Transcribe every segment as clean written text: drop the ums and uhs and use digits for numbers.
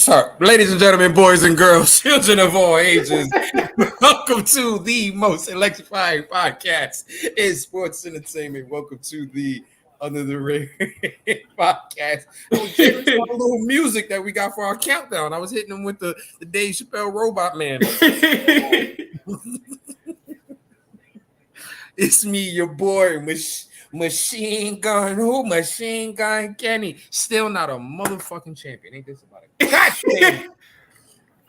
Sorry, ladies and gentlemen, boys and girls, children of all ages, welcome to the most electrifying podcast in sports entertainment. Welcome to the Under the Ring podcast. I was jamming to our little music that we got for our countdown. I was hitting them with the Dave Chappelle Robot Man. It's me, your boy, Machine Gun. Who? Machine Gun Kenny. Still not a motherfucking champion. Ain't this about it? God damn.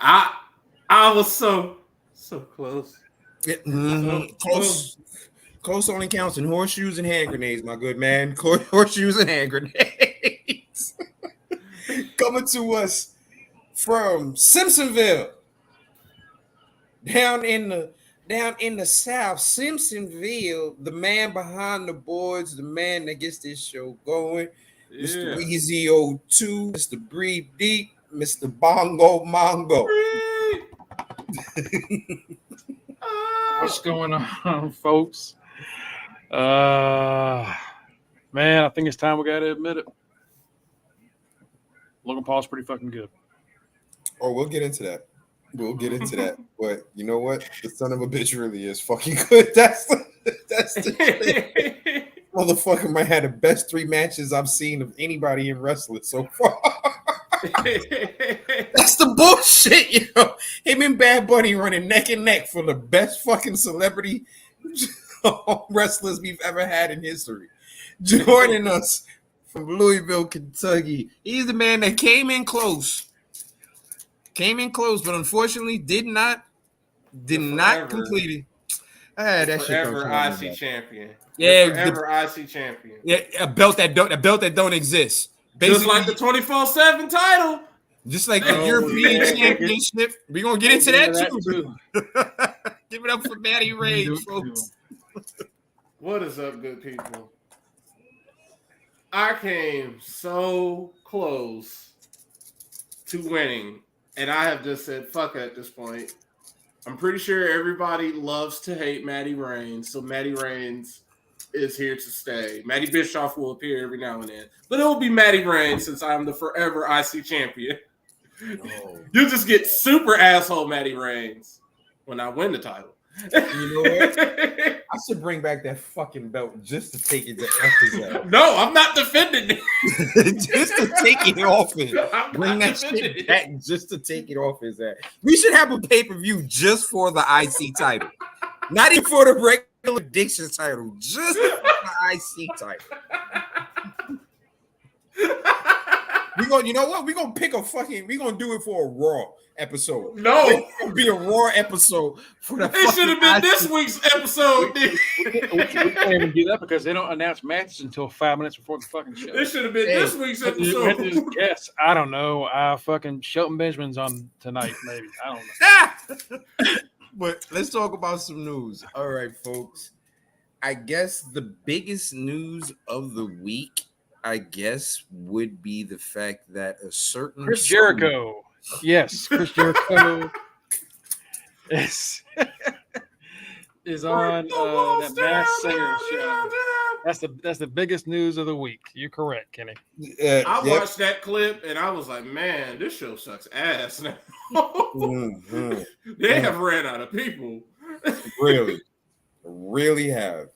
I was so close. Yeah, close only counts in horseshoes and hand grenades, my good man. Horseshoes and hand grenades. Coming to us from Simpsonville, down in the South, Simpsonville, the man behind the boards, the man that gets this show going, Mr. Weezy 02, Mr. Breathe Deep, Mr. Bongo Mongo. What's going on, folks? Man, I think it's time we got to admit it. Logan Paul's pretty fucking good. Oh, we'll get into that. But you know what? The son of a bitch really is fucking good. That's the thing. Motherfucker might have the best 3 matches I've seen of anybody in wrestling so far. That's the bullshit, you know. Him and Bad Bunny running neck and neck for the best fucking celebrity wrestlers we've ever had in history. Joining us from Louisville, Kentucky. He's the man that came in close, but unfortunately did not complete it. That forever IC champion. Yeah, forever IC champion. Yeah, a belt that don't exist. Basically, just like the 24/7 title. Just like the European Championship. We're going to get into that too. Give it up for Matty Rage, folks. What is up, good people? I came so close to winning, and I have just said, fuck it at this point. I'm pretty sure everybody loves to hate Matty Reigns, so Matty Reigns is here to stay. Matty Bischoff will appear every now and then, but it will be Matty Reigns since I'm the forever IC champion. Oh. You'll just get super asshole Matty Reigns when I win the title. You know what? I should bring back that fucking belt just to take it to his ass. No, I'm not defending it. Just to take it off it. Bring that shit back just to take it off his ass. We should have a pay-per-view just for the IC title. Not even for the regular Dixon title. Just for the IC title. You know what? We're gonna pick a fucking. We're gonna do it for a Raw episode. No, it's gonna be a Raw episode for the. It should have been this week's episode. We can't even do that because they don't announce matches until 5 minutes before the fucking show. It should have been this week's episode. Yes, I don't know. Fucking Shelton Benjamin's on tonight, maybe. I don't know. But let's talk about some news. All right, folks. I guess the biggest news of the week, would be the fact that a certain Chris Jericho. Yes, Chris Jericho is on that Masked Singer show. That's the biggest news of the week. You're correct, Kenny. I watched that clip and I was like, man, this show sucks ass now. They have ran out of people. Really have.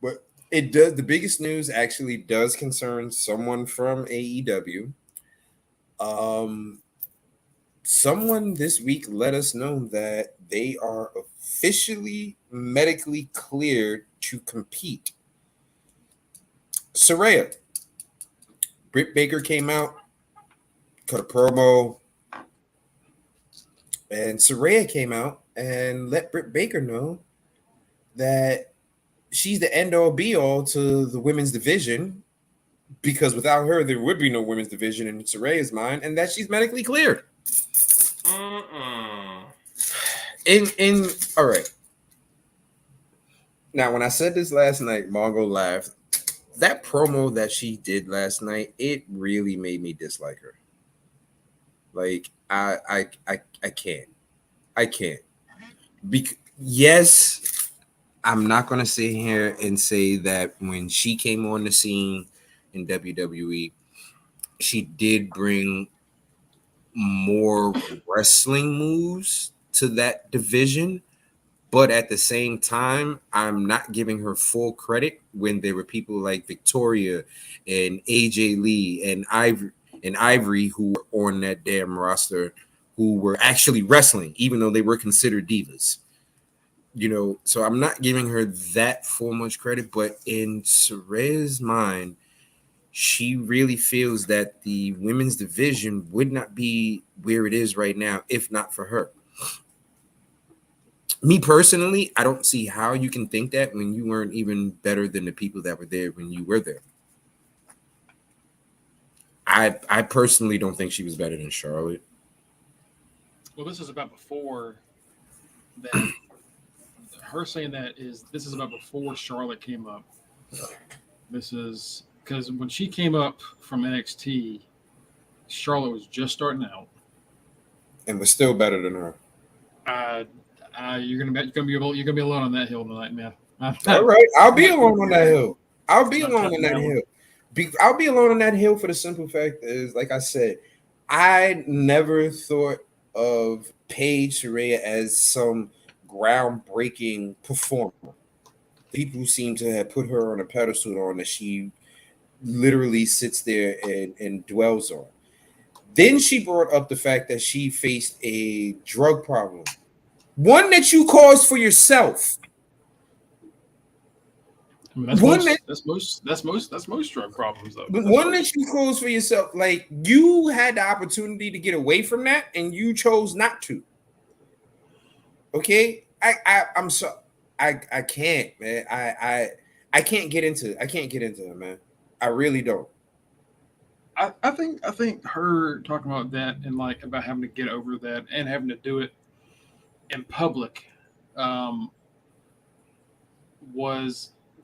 But it does. The biggest news actually does concern someone from AEW. Someone this week let us know that they are officially medically cleared to compete. Saraya. Britt Baker came out, cut a promo, and Saraya came out and let Britt Baker know that she's the end-all be-all to the women's division, because without her, there would be no women's division in Saraya's mind, and that she's medically cleared. All right. Now, when I said this last night, Mongo laughed. That promo that she did last night, it really made me dislike her. Like, I can't. Yes, I'm not going to sit here and say that when she came on the scene in WWE, she did bring more wrestling moves to that division. But at the same time, I'm not giving her full credit when there were people like Victoria and AJ Lee and Ivory who were on that damn roster who were actually wrestling, even though they were considered divas. So I'm not giving her that full much credit, but in Saraya's mind, she really feels that the women's division would not be where it is right now if not for her. Me personally, I don't see how you can think that when you weren't even better than the people that were there when you were there. I personally don't think she was better than Charlotte. Well, this is about before that. Her saying that this is about before Charlotte came up. This is because when she came up from NXT, Charlotte was just starting out, and was still better than her. You're gonna be alone on that hill tonight, man. All right, I'll be alone on that hill. I'll be alone on that hill. I'll be alone on that hill for the simple fact is, like I said, I never thought of Paige Saraya as some groundbreaking performer. People seem to have put her on a pedestal on that she literally sits there and dwells on. Then she brought up the fact that she faced a drug problem. One that you caused for yourself. I mean, that's most drug problems though. One that you caused for yourself. Like, you had the opportunity to get away from that and you chose not to. Okay? I'm so I can't, man. I can't get into it, man. I really don't. I think her talking about that and like about having to get over that and having to do it in public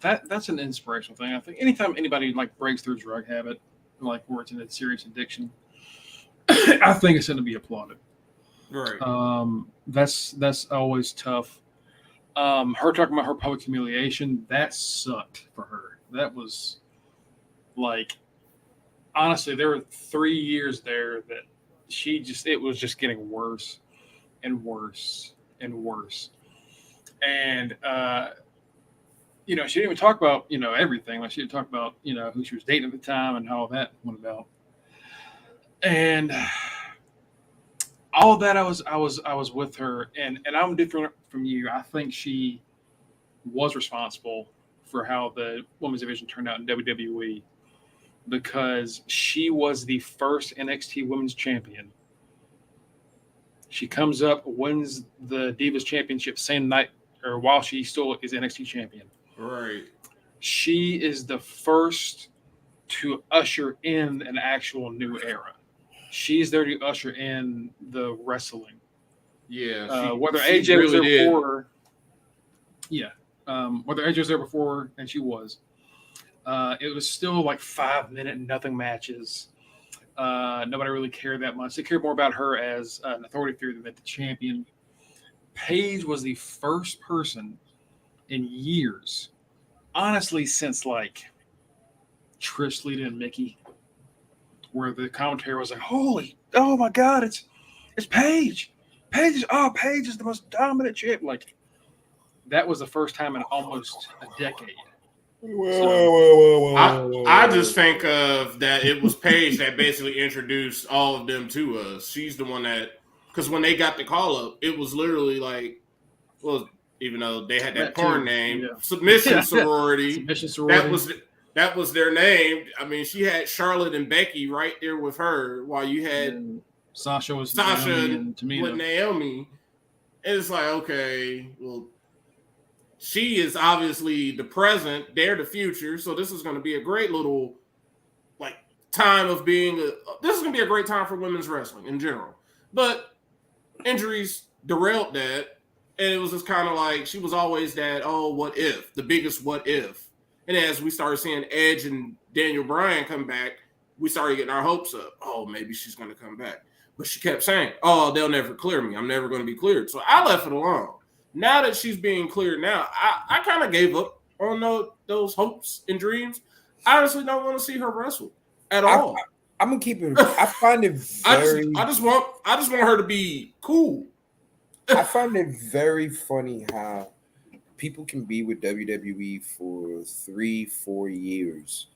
that's an inspirational thing. I think anytime anybody like breaks through a drug habit, like where it's in a serious addiction, I think it's going to be applauded. Right. That's always tough. Her talking about her public humiliation, that sucked for her. That was like, honestly, there were 3 years there that it was just getting worse and worse and worse. And, she didn't even talk about, everything. Like, she didn't talk about, who she was dating at the time and how that went about. And all of that, I was with her, and I'm different from you. I think she was responsible for how the women's division turned out in WWE because she was the first NXT Women's Champion. She comes up, wins the Divas Championship same night or while she still is NXT Champion. Right. She is the first to usher in an actual new era. She's there to usher in the wrestling. Yeah. Whether AJ was there before, whether AJ was there before, and she was, it was still like 5-minute nothing matches. Nobody really cared that much. They cared more about her as an authority figure than the champion. Paige was the first person in years, honestly, since like Trish, Lita, and Mickey, where the commentary was like, oh my God, it's Paige. Paige is the most dominant champ. Like, that was the first time in almost a decade. I just think of that it was Paige that basically introduced all of them to us. She's the one that, because when they got the call up, it was literally like, well, even though they had that porn name, Submission Sorority. Submission Sorority. That was their name. I mean, she had Charlotte and Becky right there with her, while you had Sasha with Naomi. It's like, okay, well, she is obviously the present, they're the future, so this is going to be a great little like time of being. This is going to be a great time for women's wrestling in general. But injuries derailed that, and it was just kind of like she was always that, what if, the biggest what if. And as we started seeing Edge and Daniel Bryan come back, we started getting our hopes up. Oh, maybe she's going to come back. But she kept saying, they'll never clear me. I'm never going to be cleared. So I left it alone. Now that she's being cleared now, I kind of gave up on those hopes and dreams. I honestly don't want to see her wrestle at all. I'm gonna keep it. I find it very. I just want her to be cool. I find it very funny how people can be with WWE for 3-4 years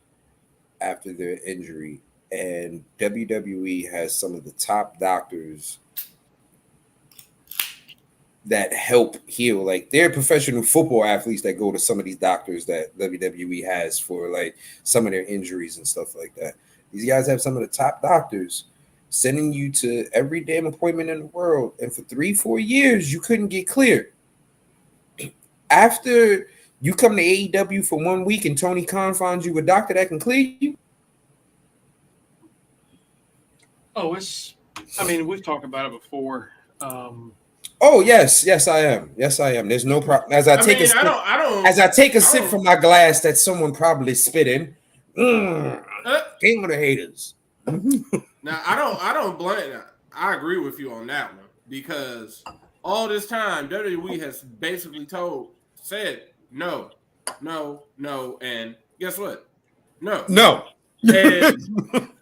after their injury, and WWE has some of the top doctors that help heal. Like they're professional football athletes that go to some of these doctors that WWE has for like some of their injuries and stuff like that. These guys have some of the top doctors sending you to every damn appointment in the world, and for 3-4 years you couldn't get cleared. After you come to AEW for 1 week and Tony Khan finds you a doctor that can clear you. Oh, I mean, we've talked about it before. Oh yes, I am. There's no problem. As I take a sip from my glass that someone probably spit in. King of the haters. Now I don't blame. I agree with you on that one because all this time WWE has basically said no, and guess what? No. And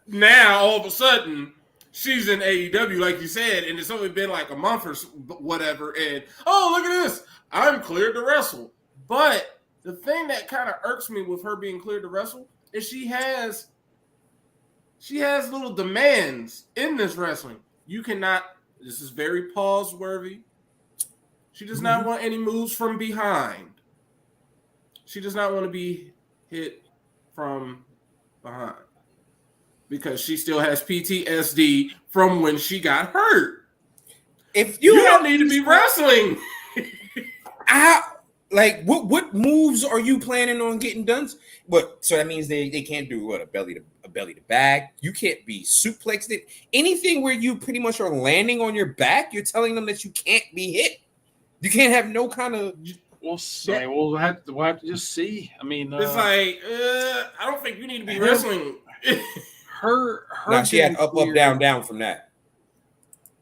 now all of a sudden she's in AEW, like you said, and it's only been like a month or whatever. And oh, look at this! I'm cleared to wrestle. But the thing that kind of irks me with her being cleared to wrestle is she has little demands in this wrestling. You cannot. This is very pause worthy. She does not want any moves from behind. She does not want to be hit from behind because she still has PTSD from when she got hurt. If you don't need to be wrestling, like what moves are you planning on getting done? But so that means they can't do what, a belly to back. You can't be suplexed. Anything where you pretty much are landing on your back, you're telling them that you can't be hit. You can't have no kind of. We'll say we'll have to just see. I mean, it's like I don't think you need to be wrestling. her now she had up, down from that.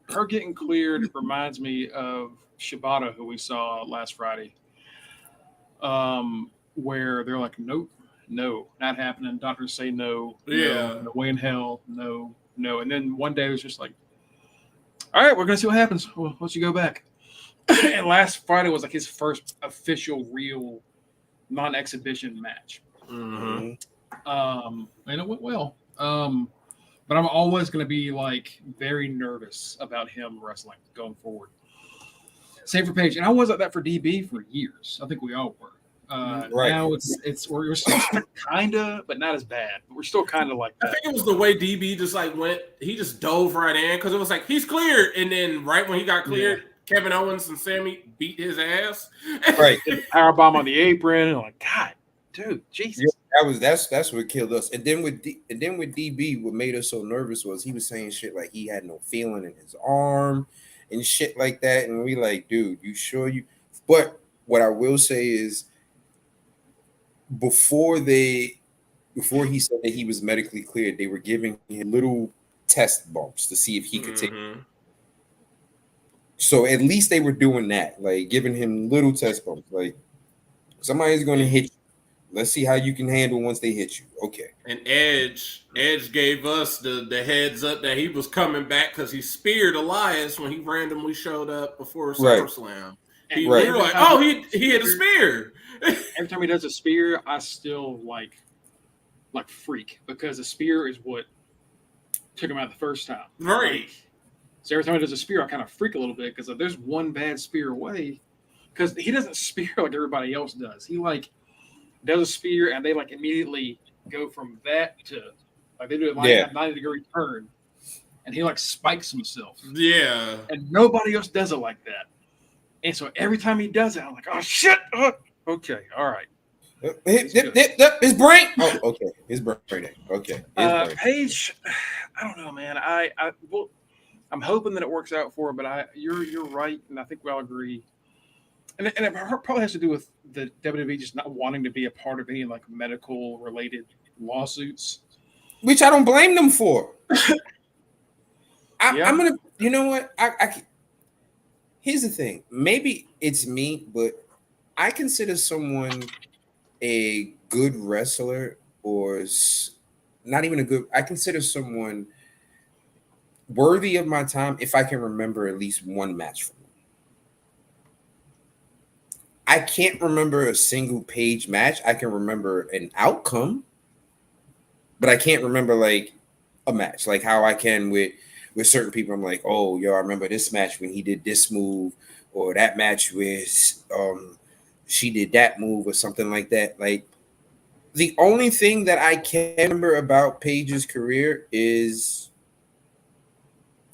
Her getting cleared reminds me of Shibata, who we saw last Friday, where they're like, nope, no, not happening. Doctors say no. No way in hell, no. And then one day it was just like, all right, we're gonna see what happens. Well, once you go back. And last Friday was like his first official, real, non-exhibition match. Mm-hmm. And it went well. But I'm always going to be like very nervous about him wrestling going forward. Same for Paige, and I was like that for DB for years. I think we all were. Right. Now we're still kind of, but not as bad. But we're still kind of like that. I think it was the way DB just like went. He just dove right in because it was like he's cleared, and then right when he got cleared. Yeah. Kevin Owens and Sammy beat his ass. Right. Powerbomb on the apron. And I'm like, God, dude, Jesus. Yeah, that's what killed us. And then with DB, what made us so nervous was he was saying shit like he had no feeling in his arm and shit like that. And we like, dude, you sure you? But what I will say is, before he said that he was medically cleared, they were giving him little test bumps to see if he could take. So at least they were doing that, like giving him little test bumps. Like somebody's going to hit you. Let's see how you can handle once they hit you. Okay. And Edge gave us the heads up that he was coming back because he speared Elias when he randomly showed up before SummerSlam. We were like, oh, he hit a spear. Every time he does a spear, I still like freak because a spear is what took him out the first time. Right. So every time he does a spear, I kind of freak a little bit because if there's one bad spear away, because he doesn't spear like everybody else does. He like does a spear and they like immediately go from that to like they do a 90-degree turn, and he like spikes himself. Yeah, and nobody else does it like that. And so every time he does it, I'm like, oh shit! Okay, all right. His brain. Oh, okay. His brain. Okay. Paige, I don't know, man. I'm hoping that it works out for her, but you're right, and I think we all agree. And it probably has to do with the WWE just not wanting to be a part of any like medical related lawsuits, which I don't blame them for. I'm gonna, you know what? Here's the thing. Maybe it's me, but I consider someone a good wrestler or not even a good. I consider someone worthy of my time if I can remember at least one match from them. I can't remember a single page match. I can remember an outcome, but I can't remember like a match, like how I can with certain people. I'm like, oh, yo, I remember this match when he did this move, or that match with she did that move or something like that. Like the only thing that I can remember about Paige's career is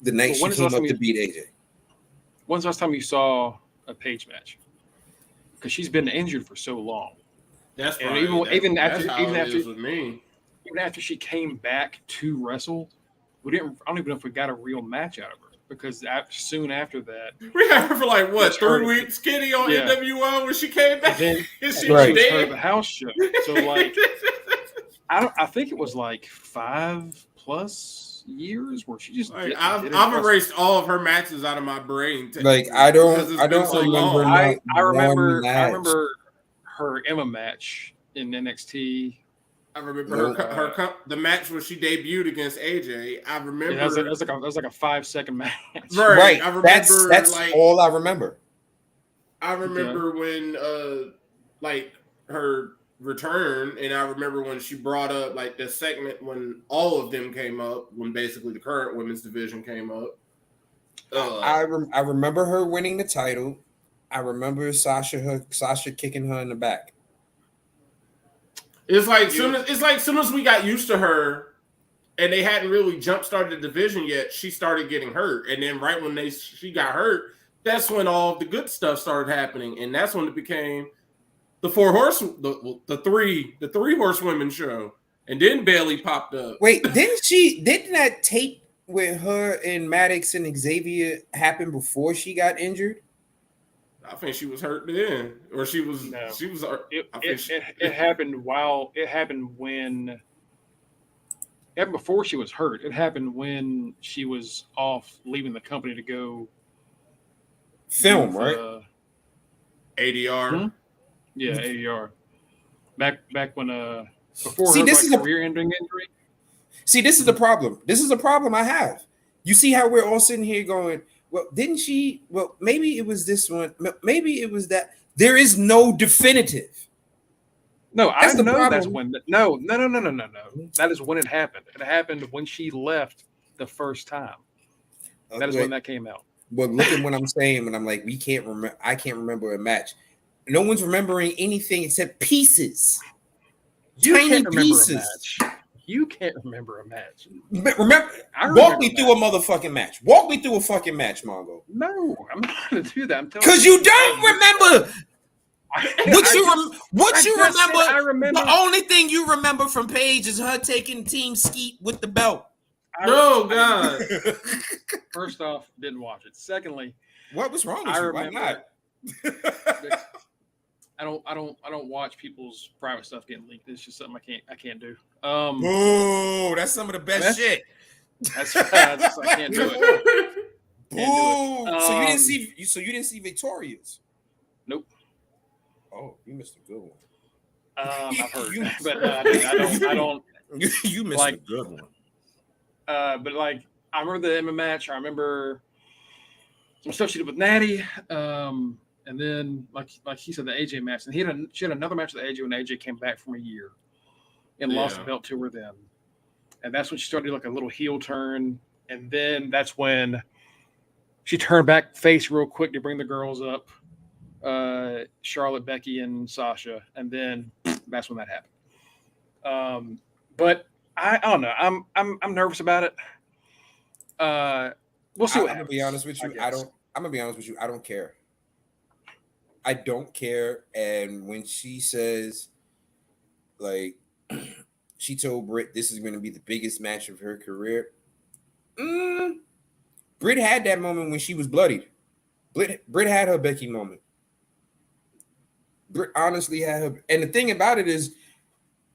the night she came up to beat AJ. When's the last time you saw a Paige match? Because she's been injured for so long. That's and probably, even after with me. Even after she came back to wrestle, I don't even know if we got a real match out of her, because soon after that, we had her for like what 3 weeks, Kitty on NWO when she came back. And then she was hurt at the house show. So like, I think it was like 5+ years where she just like, I've erased all of her matches out of my brain. Like I don't remember. I remember her Emma match in NXT. I remember her the match where she debuted against AJ. I remember it was like a 5-second match. Right. I remember that's like, all I remember. I remember when like her return, and I remember when she brought up like the segment when all of them came up, when basically the current women's division came up. I remember her winning the title. I remember Sasha kicking her in the back. It's like soon as we got used to her, and they hadn't really jump started the division yet, she started getting hurt, and then right when she got hurt, that's when all the good stuff started happening, and that's when it became the the three horsewomen show, and then Bailey popped up. Wait, didn't that tape with her and Maddox and Xavier happen before she got injured? I think she was hurt then, or she was. No. She was. It happened when. It happened before she was hurt. It happened when she was off leaving the company to go film, right? ADR. Hmm? Yeah, ADR. Back when before her career-ending injury. See, this is the problem. This is a problem I have. You see how we're all sitting here going, well, didn't she? Well, maybe it was this one. Maybe it was that. There is no definitive. No, I know that's when. No. That is when it happened. It happened when she left the first time. That is when that came out. Well, look at what I'm saying when I'm like, we can't remember. I can't remember a match. No one's remembering anything except pieces. Tiny pieces. You can't remember a match. Walk me through a motherfucking match. Walk me through a fucking match, Mongo. No, I'm not going to do that. I'm telling you. Because you don't remember. What you remember? The only thing you remember from Paige is her taking Team Skeet with the belt. God. First off, didn't watch it. Secondly, what was wrong with you? Why not? I don't watch people's private stuff getting leaked. It's just something I can't do. Ooh, that's some of the best shit. That's I can't do it. Ooh, so you didn't see Victoria's? Nope. Oh, you missed a good one. I've heard, but I don't. You missed a good one. But like, I remember the Emma match. I remember some stuff she did with Natty. And then, like he said, the AJ match, and she had another match with AJ when AJ came back from a year and lost the belt to her then. And that's when she started like a little heel turn. And then that's when she turned back face real quick to bring the girls up, Charlotte, Becky, and Sasha. And then that's when that happened. But I don't know. I'm nervous about it. We'll see what happens. I'm gonna be honest with you. I'm gonna be honest with you. I don't care. I don't care. And when she says, like, she told Britt this is going to be the biggest match of her career. Britt had that moment when she was bloodied. Britt had her Becky moment. Britt honestly had her. And the thing about it is,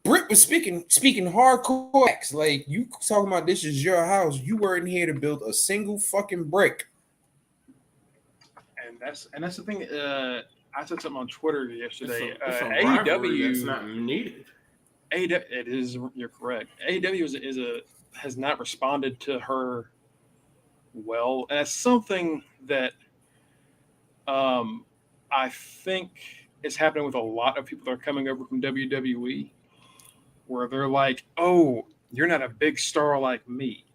Britt was speaking hardcore acts. Like, you talking about this is your house. You weren't here to build a single fucking brick. And that's the thing. I said something on Twitter yesterday. It's a AEW that's not needed. AEW, it is. You're correct. AEW has not responded to her well, and that's something that I think is happening with a lot of people that are coming over from WWE, where they're like, "Oh, you're not a big star like me."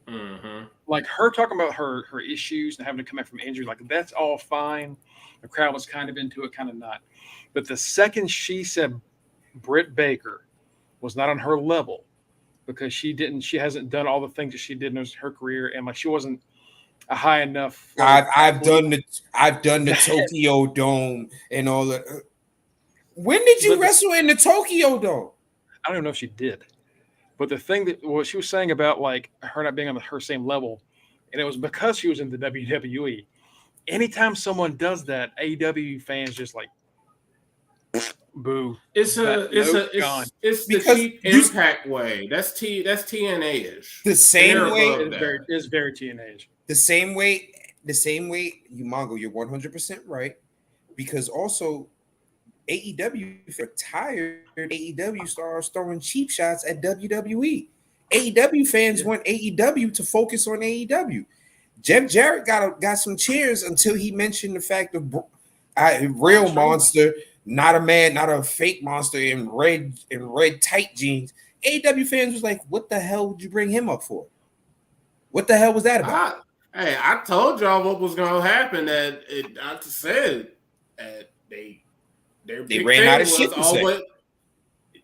Mm-hmm. Like her talking about her issues and having to come back from injury, like that's all fine. The crowd was kind of into it, kind of not. But the second she said Britt Baker was not on her level because she hasn't done all the things that she did in her career, and like she wasn't a high enough. I've done the Tokyo Dome and all that. When did you wrestle in the Tokyo Dome? I don't even know if she did. But the thing that what she was saying about like her not being on her same level, and it was because she was in the WWE. Anytime someone does that, AEW fans just like boo. It's the cheap Impact way. That's TNA-ish. The same way. It's very TNA-ish. The same way, you Mongo, you're 100% right. Because also AEW retired AEW stars throwing cheap shots at WWE. AEW fans want AEW to focus on AEW. Jeff Jarrett got some cheers until he mentioned the fact of real monster, not a man, not a fake monster in red tight jeans. AEW fans was like, "What the hell would you bring him up for? What the hell was that about?" I told y'all what was going to happen. I said that they ran out of shit to say.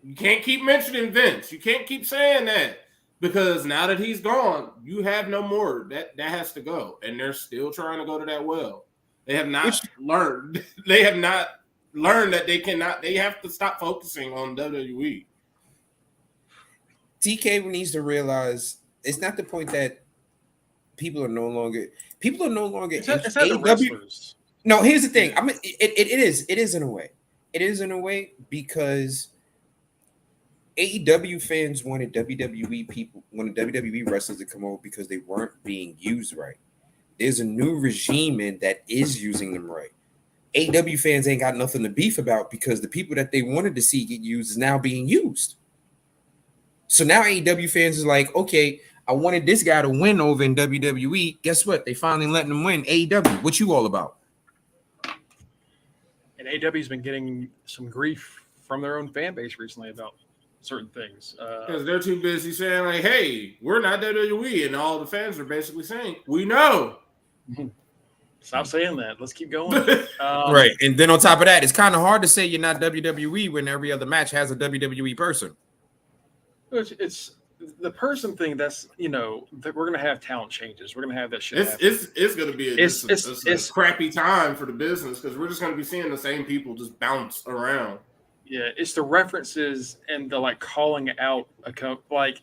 You can't keep mentioning Vince. You can't keep saying that because now that he's gone, you have no more. That has to go, and they're still trying to go to that well. They have not learned. They have not learned that they cannot. They have to stop focusing on WWE. TK needs to realize it's not the point that people are no longer. It's not the wrestlers. No, here's the thing. I mean, it is in a way. It is in a way because AEW fans wanted WWE wrestlers to come over because they weren't being used right. There's a new regime in that is using them right. AEW fans ain't got nothing to beef about because the people that they wanted to see get used is now being used. So now AEW fans is like, okay, I wanted this guy to win over in WWE. Guess what? They finally letting him win. AEW, what you all about? And AEW's been getting some grief from their own fan base recently about certain things. Because they're too busy saying, like, hey, we're not WWE. And all the fans are basically saying, we know. Stop saying that. Let's keep going. Right. And then on top of that, it's kind of hard to say you're not WWE when every other match has a WWE person. It's the person thing that's, that we're going to have talent changes. We're going to have that shit. It's going to be a crappy time for the business because we're just going to be seeing the same people just bounce around. Yeah, it's the references and the like calling out like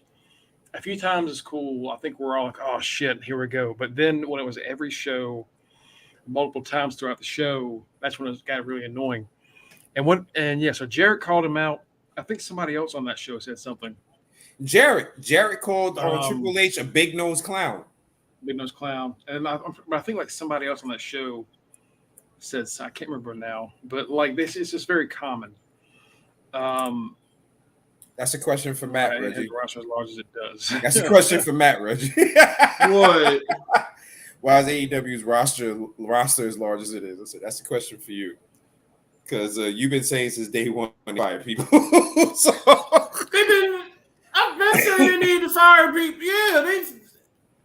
a few times is cool. I think we're all like, oh shit, here we go. But then when it was every show, multiple times throughout the show, that's when it got really annoying. So Jarrett called him out. I think somebody else on that show said something. Jarrett called Triple H a big nose clown. Big nose clown, and I think like somebody else on that show said, I can't remember now, but like this is just very common. That's a question for Matt, Reggie. Roster as large as it does. That's a question for Matt, Reggie. What? Why is AEW's roster as large as it is? I said that's a question for you, because you've been saying since day one to fire people. So I've been saying they need to fire people. Yeah,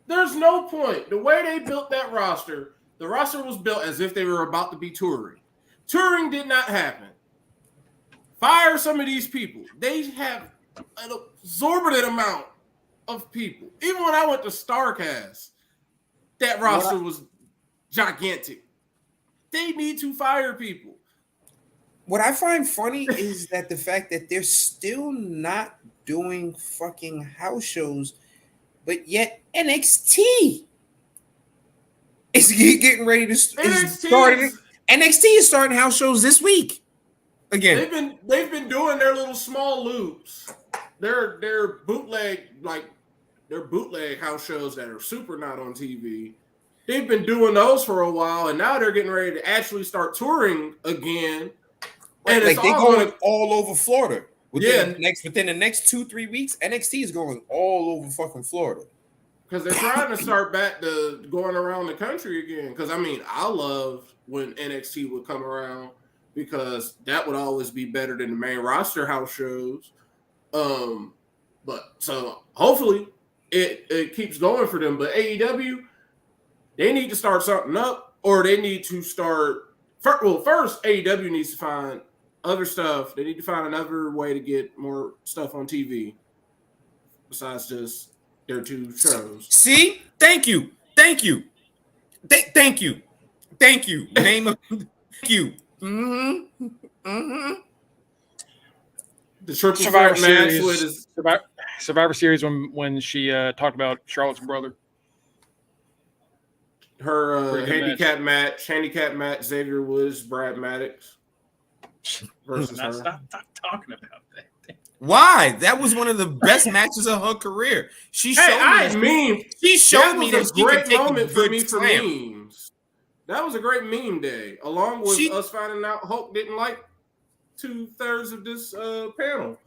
there's no point. The way they built that roster, the roster was built as if they were about to be touring. Touring did not happen. Fire some of these people. They have an exorbitant amount of people. Even when I went to StarCast, that roster was gigantic. They need to fire people. What I find funny is that the fact that they're still not doing fucking house shows, but yet NXT is getting ready to start. NXT is starting house shows this week. Again, they've been doing their little small loops. They're bootleg house shows that are super not on TV. They've been doing those for a while, and now they're getting ready to actually start touring again. And like they're going all over Florida. Yeah. Within the next 2-3 weeks, NXT is going all over fucking Florida. Because they're trying to start back to going around the country again. Because, I mean, I loved when NXT would come around because that would always be better than the main roster house shows. But so hopefully it keeps going for them. But AEW, they need to start something up, or they need to start. First, AEW needs to find other stuff. They need to find another way to get more stuff on TV besides just their two shows. See? Thank you. Thank you. Thank you. Thank you. Name of thank you. Mm-hmm. Mm-hmm. The triple Survivor threat match Series, with his Survivor Series when she talked about Charlotte's brother. her Pretty good handicap match, Xavier Woods, Brad Maddox versus her. Stop talking about that. Why? That was one of the best matches of her career. She showed She showed me that was a she could great take a moment for good me for slam. memes. That was a great meme day, along with us finding out Hulk didn't like 2/3 of this panel.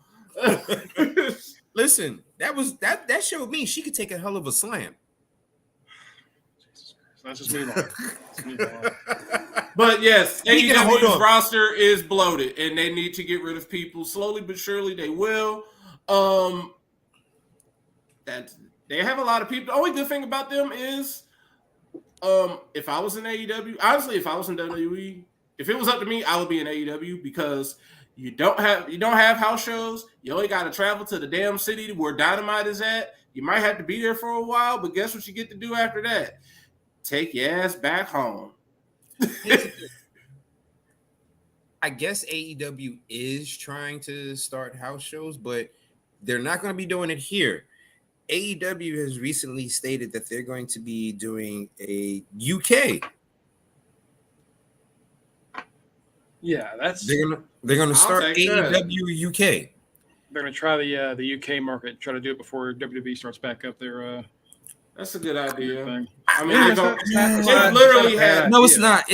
Listen, that showed me she could take a hell of a slam. Let's just move on. But yes, hold AEW's on. roster is bloated, and they need to get rid of people slowly but surely. They will. That they have a lot of people. The only good thing about them is, if I was in AEW, honestly, if I was in WWE, if it was up to me, I would be in AEW because you don't have house shows. You only got to travel to the damn city where Dynamite is at. You might have to be there for a while, but guess what you get to do after that? Take your ass back home. I guess AEW is trying to start house shows, but they're not going to be doing it here. AEW has recently stated that they're going to be doing a UK. Yeah, they're gonna start AEW UK. They're gonna try the UK market, try to do it before WWE starts back up their. That's a good idea. Thing. I mean, they literally had. No, it's not.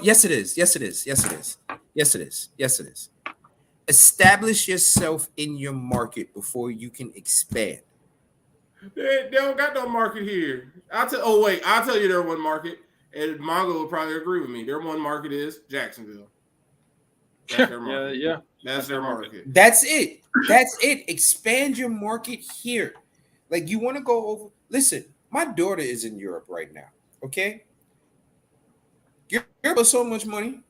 Yes, it is. Yes, it is. Yes, it is. Yes, it is. Yes, it is. Establish yourself in your market before you can expand. They don't got no market here. I'll tell you their one market, and Mongo will probably agree with me. Their one market is Jacksonville. That's their market. Yeah. That's their market. That's it. That's it. Expand your market here. Like you want to go over. Listen, my daughter is in Europe right now. Okay. Europe has so much money.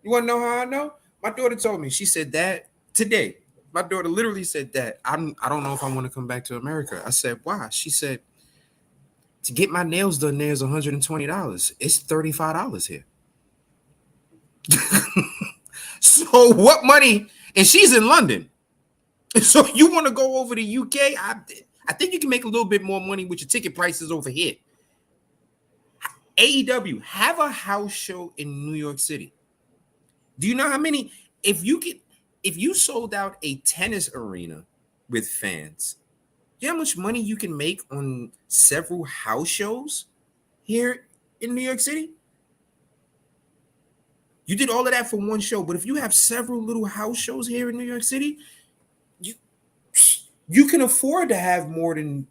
You want to know how I know? My daughter told me. She said that today. My daughter literally said that. I don't know if I want to come back to America. I said, why? She said, to get my nails done there is $120. It's $35 here. So what money? And she's in London. So you want to go over to UK? I think you can make a little bit more money with your ticket prices over here. AEW, have a house show in New York City. Do you know how many? If you sold out a tennis arena with fans, you know how much money you can make on several house shows here in New York City? You did all of that for one show, but if you have several little house shows here in New York City, you can afford to have more than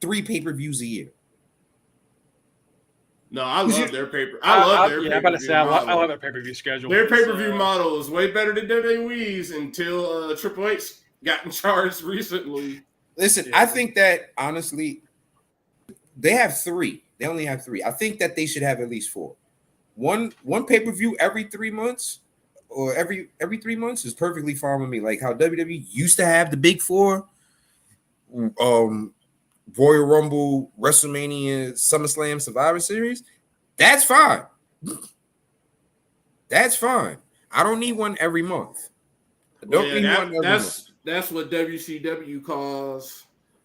3 pay-per-views a year. No, I love their paper. I love their pay-per-view model. I love their pay-per-view schedule. Their pay-per-view model is way better than WWE's until Triple H got in charge recently. Listen, I think that honestly, they have 3. They only have 3. I think that they should have at least 4. One pay-per-view every 3 months or every 3 months is perfectly fine with me. Like how WWE used to have the big 4, Royal Rumble, WrestleMania, SummerSlam, Survivor Series. That's fine. That's fine. I don't need one every month. That's what WCW calls.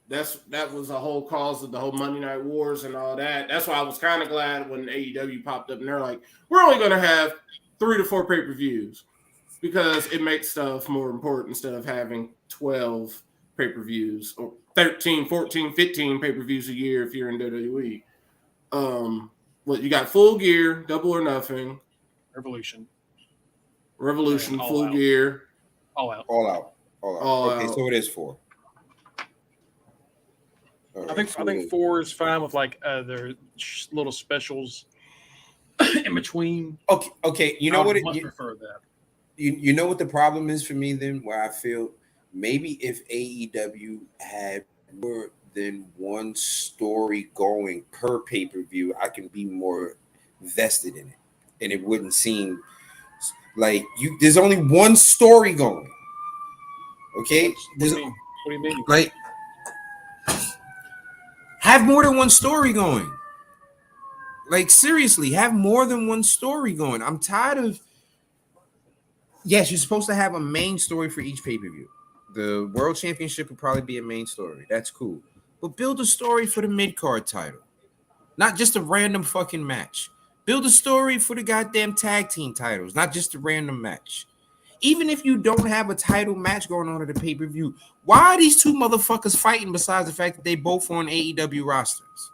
That was a whole cause of the whole Monday Night Wars and all that. That's why I was kind of glad when AEW popped up and they're like, we're only going to have 3 to 4 pay-per-views because it makes stuff more important instead of having 12 pay-per-views or 13, 14, 15 pay-per-views a year if you're in WWE. You got Full Gear, Double or Nothing, Revolution, Full Gear, All Out. All Out. Hold on. All Okay, Out. so it is 4. All I right, think 4 is fine with like their little specials in between. Okay. You I know would what? much prefer that. You know what the problem is for me then? Where I feel maybe if AEW had more than one story going per pay-per-view, I can be more vested in it, and it wouldn't seem like you. There's only one story going. Okay, What do you mean? What do you mean? like have more than one story going. Like seriously, have more than one story going. I'm tired of. Yes, you're supposed to have a main story for each pay-per-view. The World Championship would probably be a main story. That's cool. But build a story for the mid-card title. Not just a random fucking match. Build a story for the goddamn tag team titles, not just a random match. Even if you don't have a title match going on at the pay-per-view, why are these two motherfuckers fighting besides the fact that they both on AEW rosters?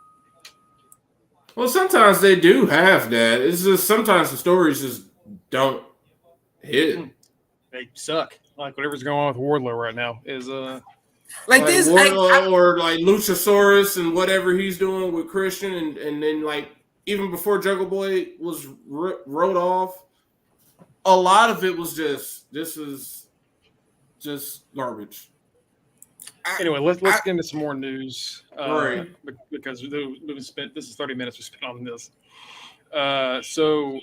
Well, sometimes they do have that. It's just sometimes the stories just don't hit. They suck. Like whatever's going on with Wardlow right now is Like Like this, Wardlow or like Luchasaurus and whatever he's doing with Christian, and then like even before Jungle Boy was wrote off, a lot of it was just this is just garbage. anyway. Let's get into some more news. Right. Because we've spent this is 30 minutes we spent on this. So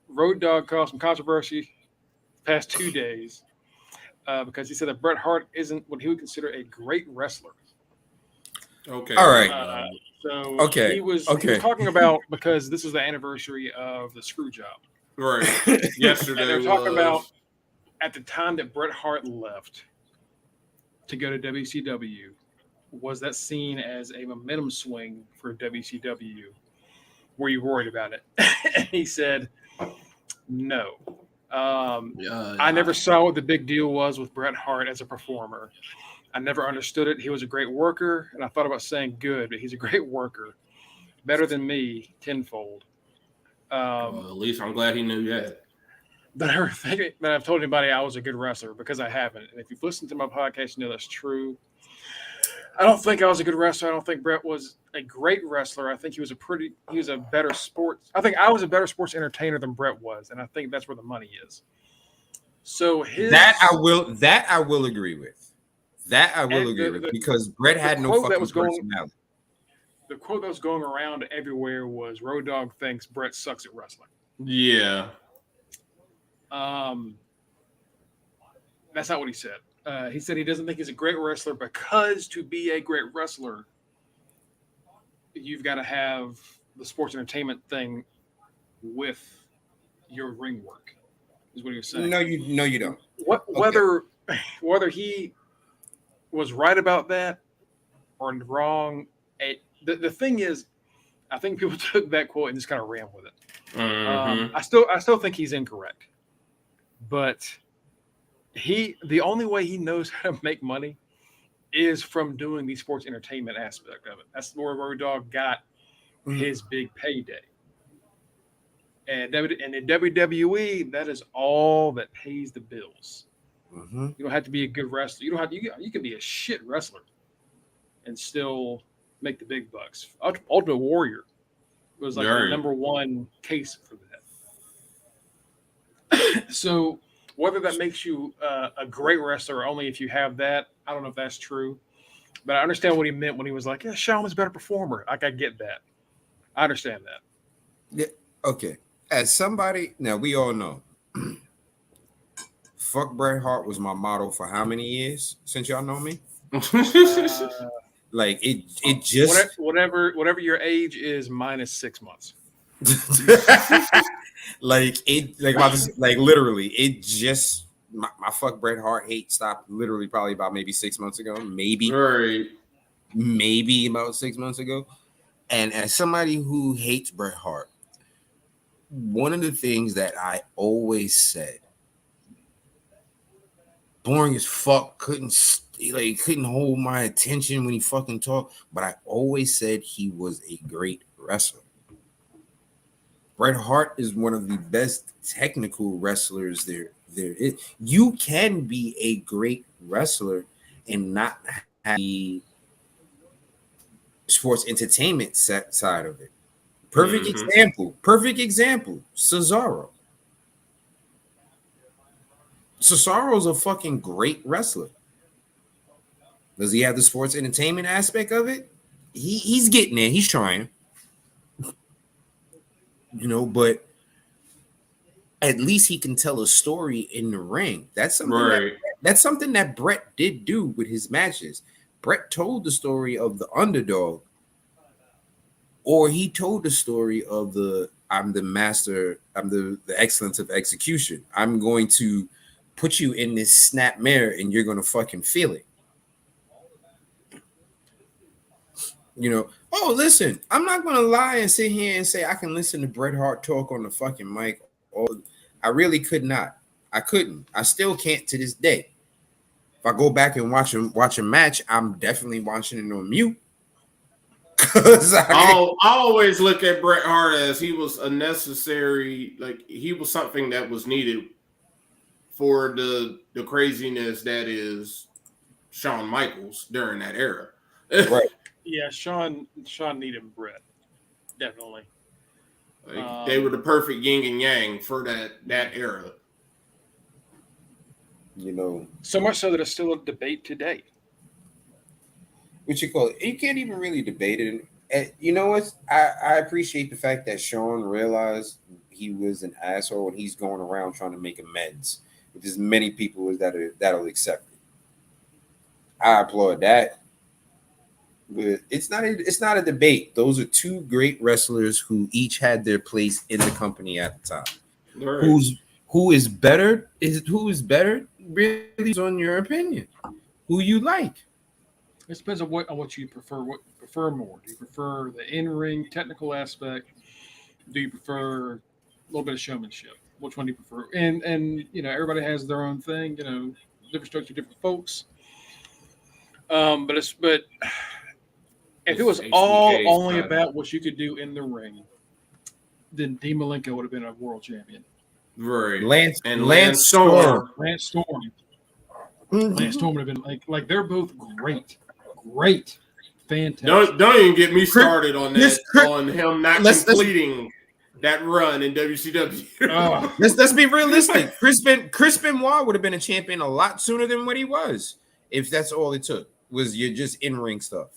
Road Dogg caused some controversy the past 2 days because he said that Bret Hart isn't what he would consider a great wrestler. Okay. All right. So Okay. he was talking about because this is the anniversary of the screw job. Right. Yesterday And they're talking about at the time that Bret Hart left to go to WCW, was that seen as a momentum swing for WCW? Were you worried about it? And he said, no. I never saw what the big deal was with Bret Hart as a performer. I never understood it. He was a great worker, and I thought about saying good, but he's a great worker. Better than me, tenfold. well, at least I'm glad he knew that. But I never think that I've told anybody I was a good wrestler because I haven't. And if you've listened to my podcast, you know that's true. I don't think I was a good wrestler. I don't think Bret was a great wrestler. I think he was a better sports. I think I was a better sports entertainer than Bret was, and I think that's where the money is. So that I will agree with. That I will agree with because Bret had no fucking personality. The quote that was going around everywhere was Road Dogg thinks Bret sucks at wrestling. Yeah. That's not what he said. He said he doesn't think he's a great wrestler because to be a great wrestler, you've got to have the sports entertainment thing with your ring work. Is what he was saying. No, you don't. Whether he was right about that or wrong, the thing is, I think people took that quote and just kind of ran with it. Mm-hmm. I still think he's incorrect, but the only way he knows how to make money is from doing the sports entertainment aspect of it. That's where Road Dogg got his big payday. And in WWE, that is all that pays the bills. Mm-hmm. You don't have to be a good wrestler. You can be a shit wrestler and still make the big bucks. Ultimate Warrior was like the number one case for that. So whether that makes you a great wrestler or only if you have that, I don't know if that's true. But I understand what he meant when he was like, yeah, Shawn is a better performer. Like, I get that. I understand that. Yeah. Okay. As somebody, now we all know, fuck Bret Hart was my motto for how many years since y'all know me? Like it just whatever your age is minus 6 months. like literally it just my fuck Bret Hart hate stopped literally probably about maybe 6 months ago, maybe about 6 months ago. And as somebody who hates Bret Hart, one of the things that I always said, boring as fuck, couldn't hold my attention when he fucking talked, but I always said he was a great wrestler. Bret Hart is one of the best technical wrestlers there is. You can be a great wrestler and not have the sports entertainment side of it. Perfect example, Cesaro. Cesaro's a fucking great wrestler. Does he have the sports entertainment aspect of it? He's getting there. He's trying. But at least he can tell a story in the ring. That's something that Bret did do with his matches. Bret told the story of the underdog, or he told the story of I'm the master, I'm the excellence of execution. I'm going to put you in this snap mirror and you're going to fucking feel it. Oh, listen, I'm not going to lie and sit here and say I can listen to Bret Hart talk on the fucking mic. I really could not. I couldn't. I still can't to this day. If I go back and watch a match, I'm definitely watching it on mute. I always look at Bret Hart as he was a necessary, like he was something that was needed for the craziness that is Shawn Michaels during that era. Right. Yeah, Shawn needed Bret. Definitely. They were the perfect yin and yang for that era. So much so that it's still a debate today. What you call it? You can't even really debate it. And you know what? I appreciate the fact that Shawn realized he was an asshole and he's going around trying to make amends with as many people as that'll accept it. I applaud that. But it's not a debate. Those are two great wrestlers who each had their place in the company at the time. Right. Who is better really is on your opinion. Who you like. It depends on what you prefer. What you prefer more? Do you prefer the in-ring technical aspect? Do you prefer a little bit of showmanship? Which one do you prefer? And everybody has their own thing. Different strokes for different folks. But if it was all only about what you could do in the ring, then Dean Malenko would have been a world champion. Right. Lance Storm. Lance Storm. Mm-hmm. Lance Storm would have been like they're both great, fantastic. Don't even get me started on that. On him not completing that run in WCW. Let's be realistic. Chris Benoit would have been a champion a lot sooner than what he was, if that's all it took was your just in-ring stuff.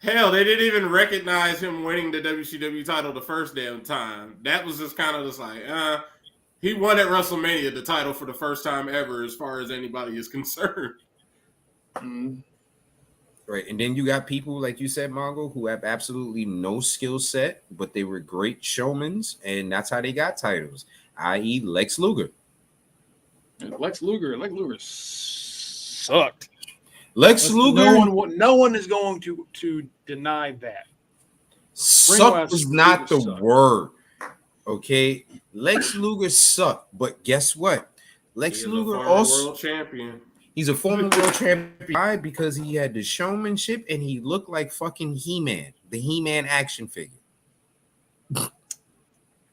Hell, they didn't even recognize him winning the WCW title the first damn time. That was just kind of just like, he won at WrestleMania the title for the first time ever, as far as anybody is concerned. Mm-hmm. Right, and then you got people like you said, Mongo, who have absolutely no skill set, but they were great showmen, and that's how they got titles. I.e., Lex Luger. And Lex Luger sucked. Lex Luger. No one is going to deny that. Suck is not the word. Okay, Lex Luger sucked, but guess what? Lex Luger also world champion. He's a former world champion. Why? Because he had the showmanship and he looked like fucking He-Man, the He-Man action figure.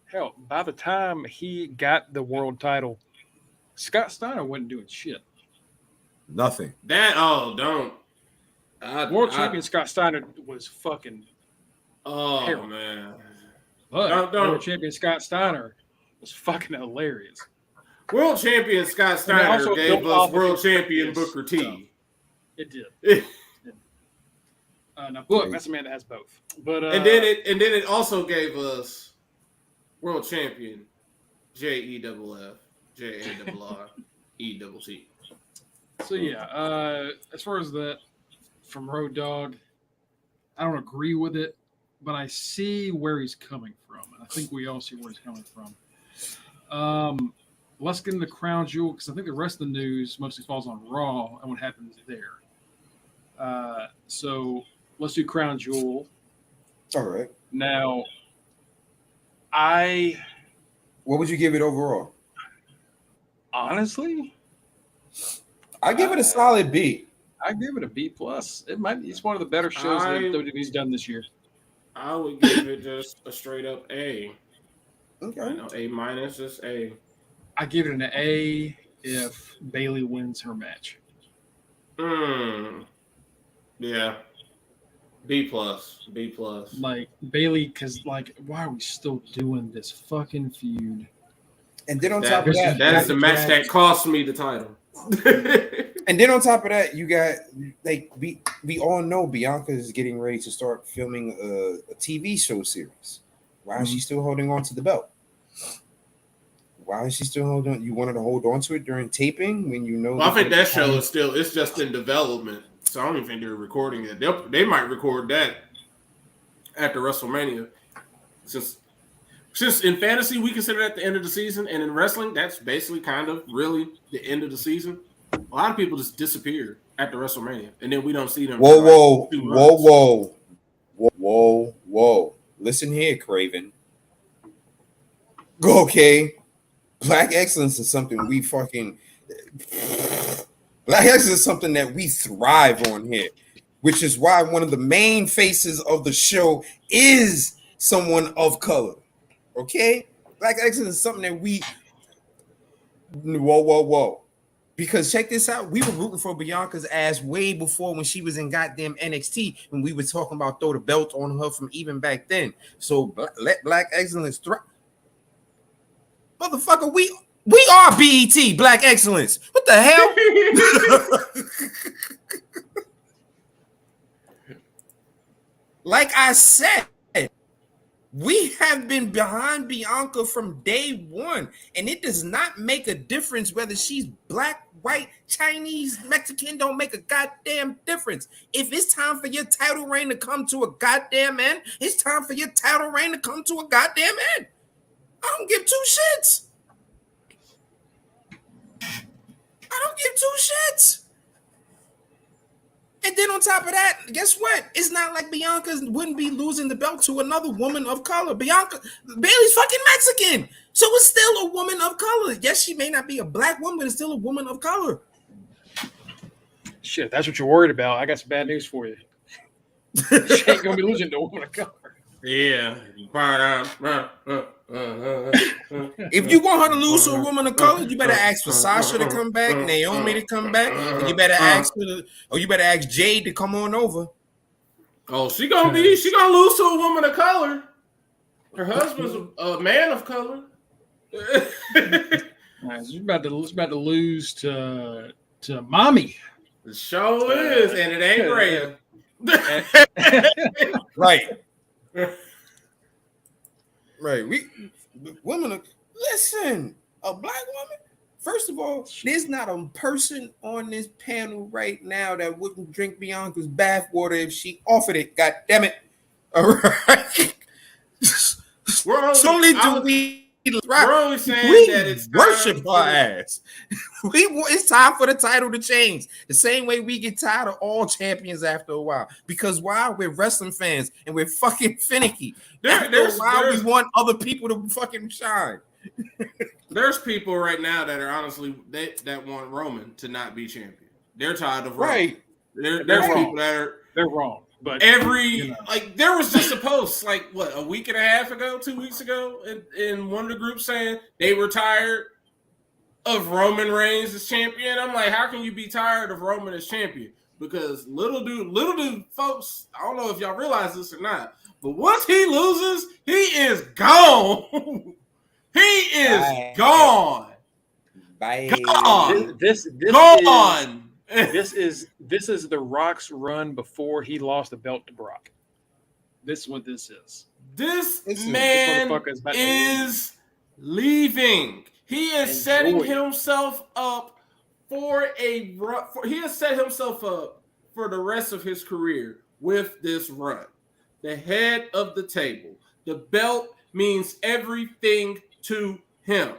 Hell, by the time he got the world title, Scott Steiner wasn't doing shit. Nothing. World champion Scott Steiner was fucking. Oh terrible. Man! But world champion Scott Steiner was fucking hilarious. World champion Scott Steiner gave us world champion Booker T. It did. Now, Book, that's a man that has both. But and then it also gave us world champion JEFF, JARRECC. So yeah, as far as that from Road Dogg, I don't agree with it, but I see where he's coming from, and I think we all see where he's coming from. Let's get into Crown Jewel because I think the rest of the news mostly falls on Raw and what happens there. So let's do Crown Jewel. All right. Now, what would you give it overall? Honestly, I give it a solid B. I give it a B plus. It's one of the better shows that WWE's done this year. I would give it just a straight up A. Okay. A minus, just A. I give it an A if Bayley wins her match. Yeah. B plus. B plus. Like Bailey, because like, why are we still doing this fucking feud? And then on top of that, that is the match that cost me the title. And then on top of that, you got like we all know Bianca is getting ready to start filming a TV show series. Why is she still holding on to the belt? Why is she still holding on? You wanted to hold on to it during taping when you know? Well, I think that show is it's just in development. So I don't even think they're recording it. They might record that after WrestleMania. Since in fantasy we consider that the end of the season, and in wrestling that's basically kind of really the end of the season. A lot of people just disappear after WrestleMania, and then we don't see them. Whoa! Listen here, Craven. Okay, Black excellence is something we fucking. Black excellence is something that we thrive on here, which is why one of the main faces of the show is someone of color. Okay, Black excellence is something that we. Whoa. Because check this out, we were rooting for Bianca's ass way before when she was in goddamn NXT, when we were talking about throw the belt on her from even back then. So let Black Excellence thrive. Motherfucker, we are BET, Black Excellence. What the hell? Like I said, we have been behind Bianca from day one, and it does not make a difference whether she's black, white, Chinese, Mexican. Don't make a goddamn difference. If it's time for your title reign to come to a goddamn end, it's time for your title reign to come to a goddamn end. I don't give two shits. And then on top of that, guess what? It's not like Bianca wouldn't be losing the belt to another woman of color. Bailey's fucking Mexican. So it's still a woman of color. Yes, she may not be a black woman, but it's still a woman of color. Shit, that's what you're worried about. I got some bad news for you. She ain't gonna be losing to a woman of color. Yeah. If you want her to lose to a woman of color, you better ask for Sasha to come back, Naomi to come back, and you better ask Jade to come on over. Oh, she gonna lose to a woman of color. Her husband's a man of color. She's about to lose to mommy. It sure is, and it ain't Graham. Right. Listen, a black woman. First of all, there's not a person on this panel right now that wouldn't drink Bianca's bathwater if she offered it. God damn it! All right. We're only saying that it's worship her ass. It's time for the title to change. The same way we get tired of all champions after a while. Because why? We're wrestling fans and we're fucking finicky. There's we want other people to fucking shine. There's people right now that are honestly that want Roman to not be champion. They're tired of Roman. Right. There's people that they're wrong. But there was just a post like a week and a half ago, 2 weeks ago, in one of the groups saying they were tired of Roman Reigns as champion. I'm like, how can you be tired of Roman as champion? Because little do folks, I don't know if y'all realize this or not, but once he loses, he is gone. He is gone. Bye. Gone. This gone. This is The Rock's run before he lost the belt to Brock. This is what this is. This man is leaving. He is setting himself up for a run. He has set himself up for the rest of his career with this run. The head of the table. The belt means everything to him.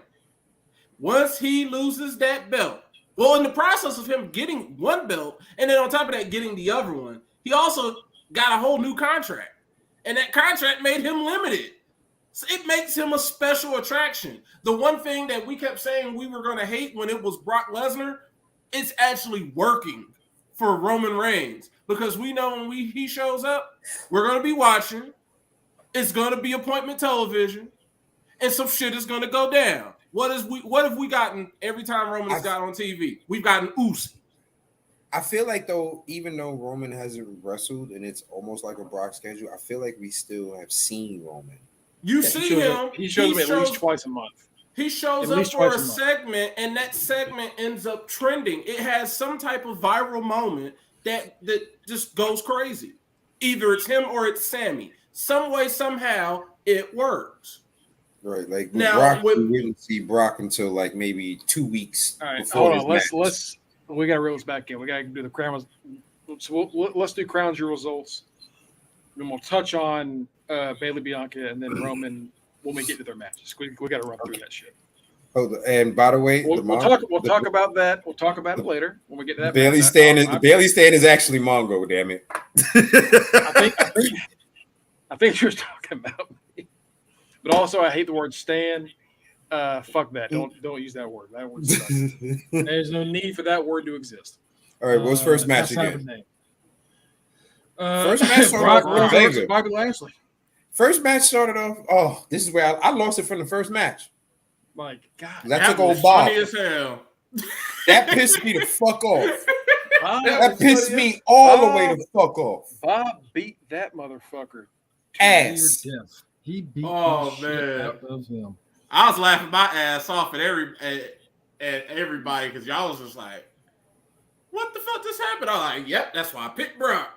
Once he loses that belt, well, in the process of him getting one belt, and then on top of that, getting the other one, he also got a whole new contract. And that contract made him limited. So it makes him a special attraction. The one thing that we kept saying we were going to hate when it was Brock Lesnar, it's actually working for Roman Reigns. Because we know when he shows up, we're going to be watching. It's going to be appointment television. And some shit is going to go down. What have we gotten every time Roman's got on TV? We've gotten Uzi. I feel like though, even though Roman hasn't wrestled and it's almost like a Brock schedule, I feel like we still have seen Roman. You Yeah, see him. He shows up at least twice a month. He shows At up least for twice a a month. segment, and that segment ends up trending. It has some type of viral moment that just goes crazy. Either it's him or it's Sammy. Some way, somehow, it works. Right, like with Now, Brock, we wouldn't see Brock until like maybe 2 weeks All right, before hold on. his match. Let's we got to reel this back in. We got to do the crown. So let's do crown jewel results. Then we'll touch on Bailey Bianca and then Roman when we get to their matches. We got to run through that shit. Oh, and by the way, We'll talk about that. We'll talk about it later when we get to that. Bailey match. stand is the Bailey stand is actually Mongo. Damn it! I think you're talking about me. But also, I hate the word stand. Fuck that. Don't use that word. That word sucks. There's no need for that word to exist. All right, what's first match again? First match Brock versus Bobby Lashley. First match started off. Oh, this is where I lost it from the first match. My God, that took old Bob. Funny as hell. That pissed me the fuck off. That pissed me all the way the fuck off. Bob beat that motherfucker to ass. near death. He beat Oh, the shit out of him. I was laughing my ass off at everybody because y'all was just like, "What the fuck just happened?" I was like, "Yep, that's why I picked Brock."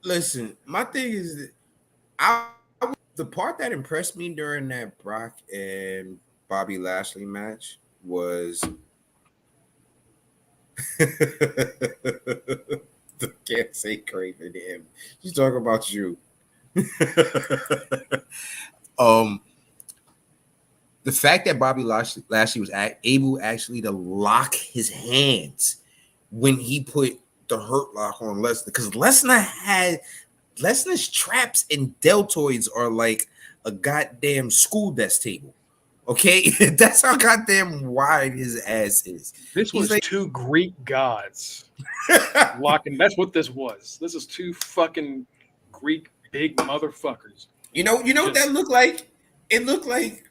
Listen, my thing is that the part that impressed me during that Brock and Bobby Lashley match was can't say Craven to him. She's talking about you. The fact that Bobby Lashley was able actually to lock his hands when he put the Hurt Lock on Lesnar, because Lesnar's traps and deltoids are like a goddamn school desk table. Okay, that's how goddamn wide his ass is. This was like, two Greek gods locking. That's what this was. This is two fucking Greek big motherfuckers. You know what that looked like? It looked like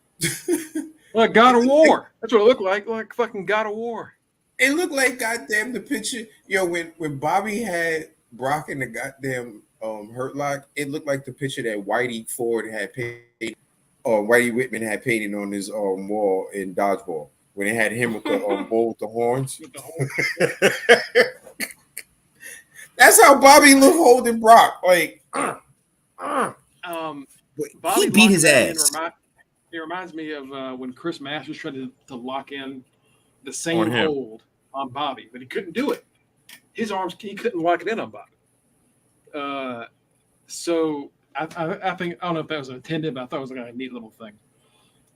like God of War. That's what it looked like fucking God of War. It looked like goddamn the picture. When Bobby had Brock in the goddamn Hurt Lock, it looked like the picture that Whitey Ford had painted, or Whitey Whitman had painted on his wall in Dodgeball when it had him with the bull with the horns. That's how Bobby looked holding Brock. Like, he beat his ass. It reminds me of when Chris Masters tried to lock in the same hold on Bobby, but he couldn't do it. His arms, he couldn't lock it in on Bobby. So I think, I don't know if that was intended, but I thought it was like a neat little thing.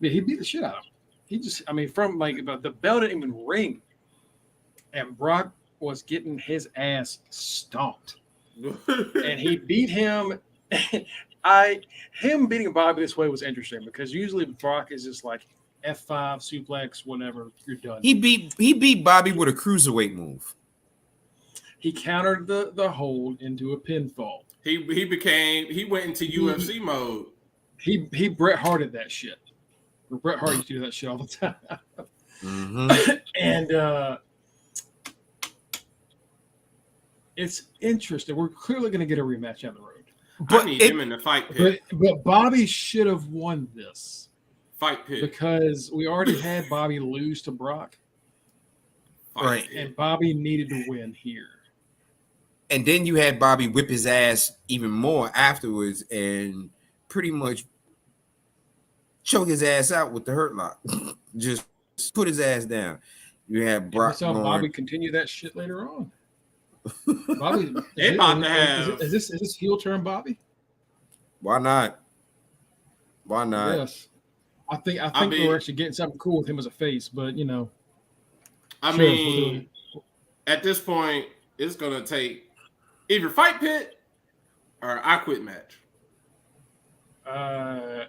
Yeah, he beat the shit out of him. He just, from like the bell didn't even ring, and Brock was getting his ass stomped, and he beat him. Him beating Bobby this way was interesting because usually Brock is just like F5 suplex, whatever, you're done. He beat Bobby with a cruiserweight move. He countered the hold into a pinfall. He went into UFC mode. He Bret Harted that shit. Bret Hart used to do that shit all the time. Mm-hmm. And it's interesting. We're clearly going to get a rematch on the road. But I need him in the fight pit. But Bobby should have won this fight pit because we already had Bobby lose to Brock. Right. And Bobby needed to win here. And then you had Bobby whip his ass even more afterwards and pretty much choke his ass out with the Hurt Lock. Just put his ass down. You had Brock. We saw Bobby continue that shit later on. Bobby, is this heel turn Bobby? Why not? Why not? Yes. I think we were actually getting something cool with him as a face, but at this point, it's gonna take either fight pit or I quit match. I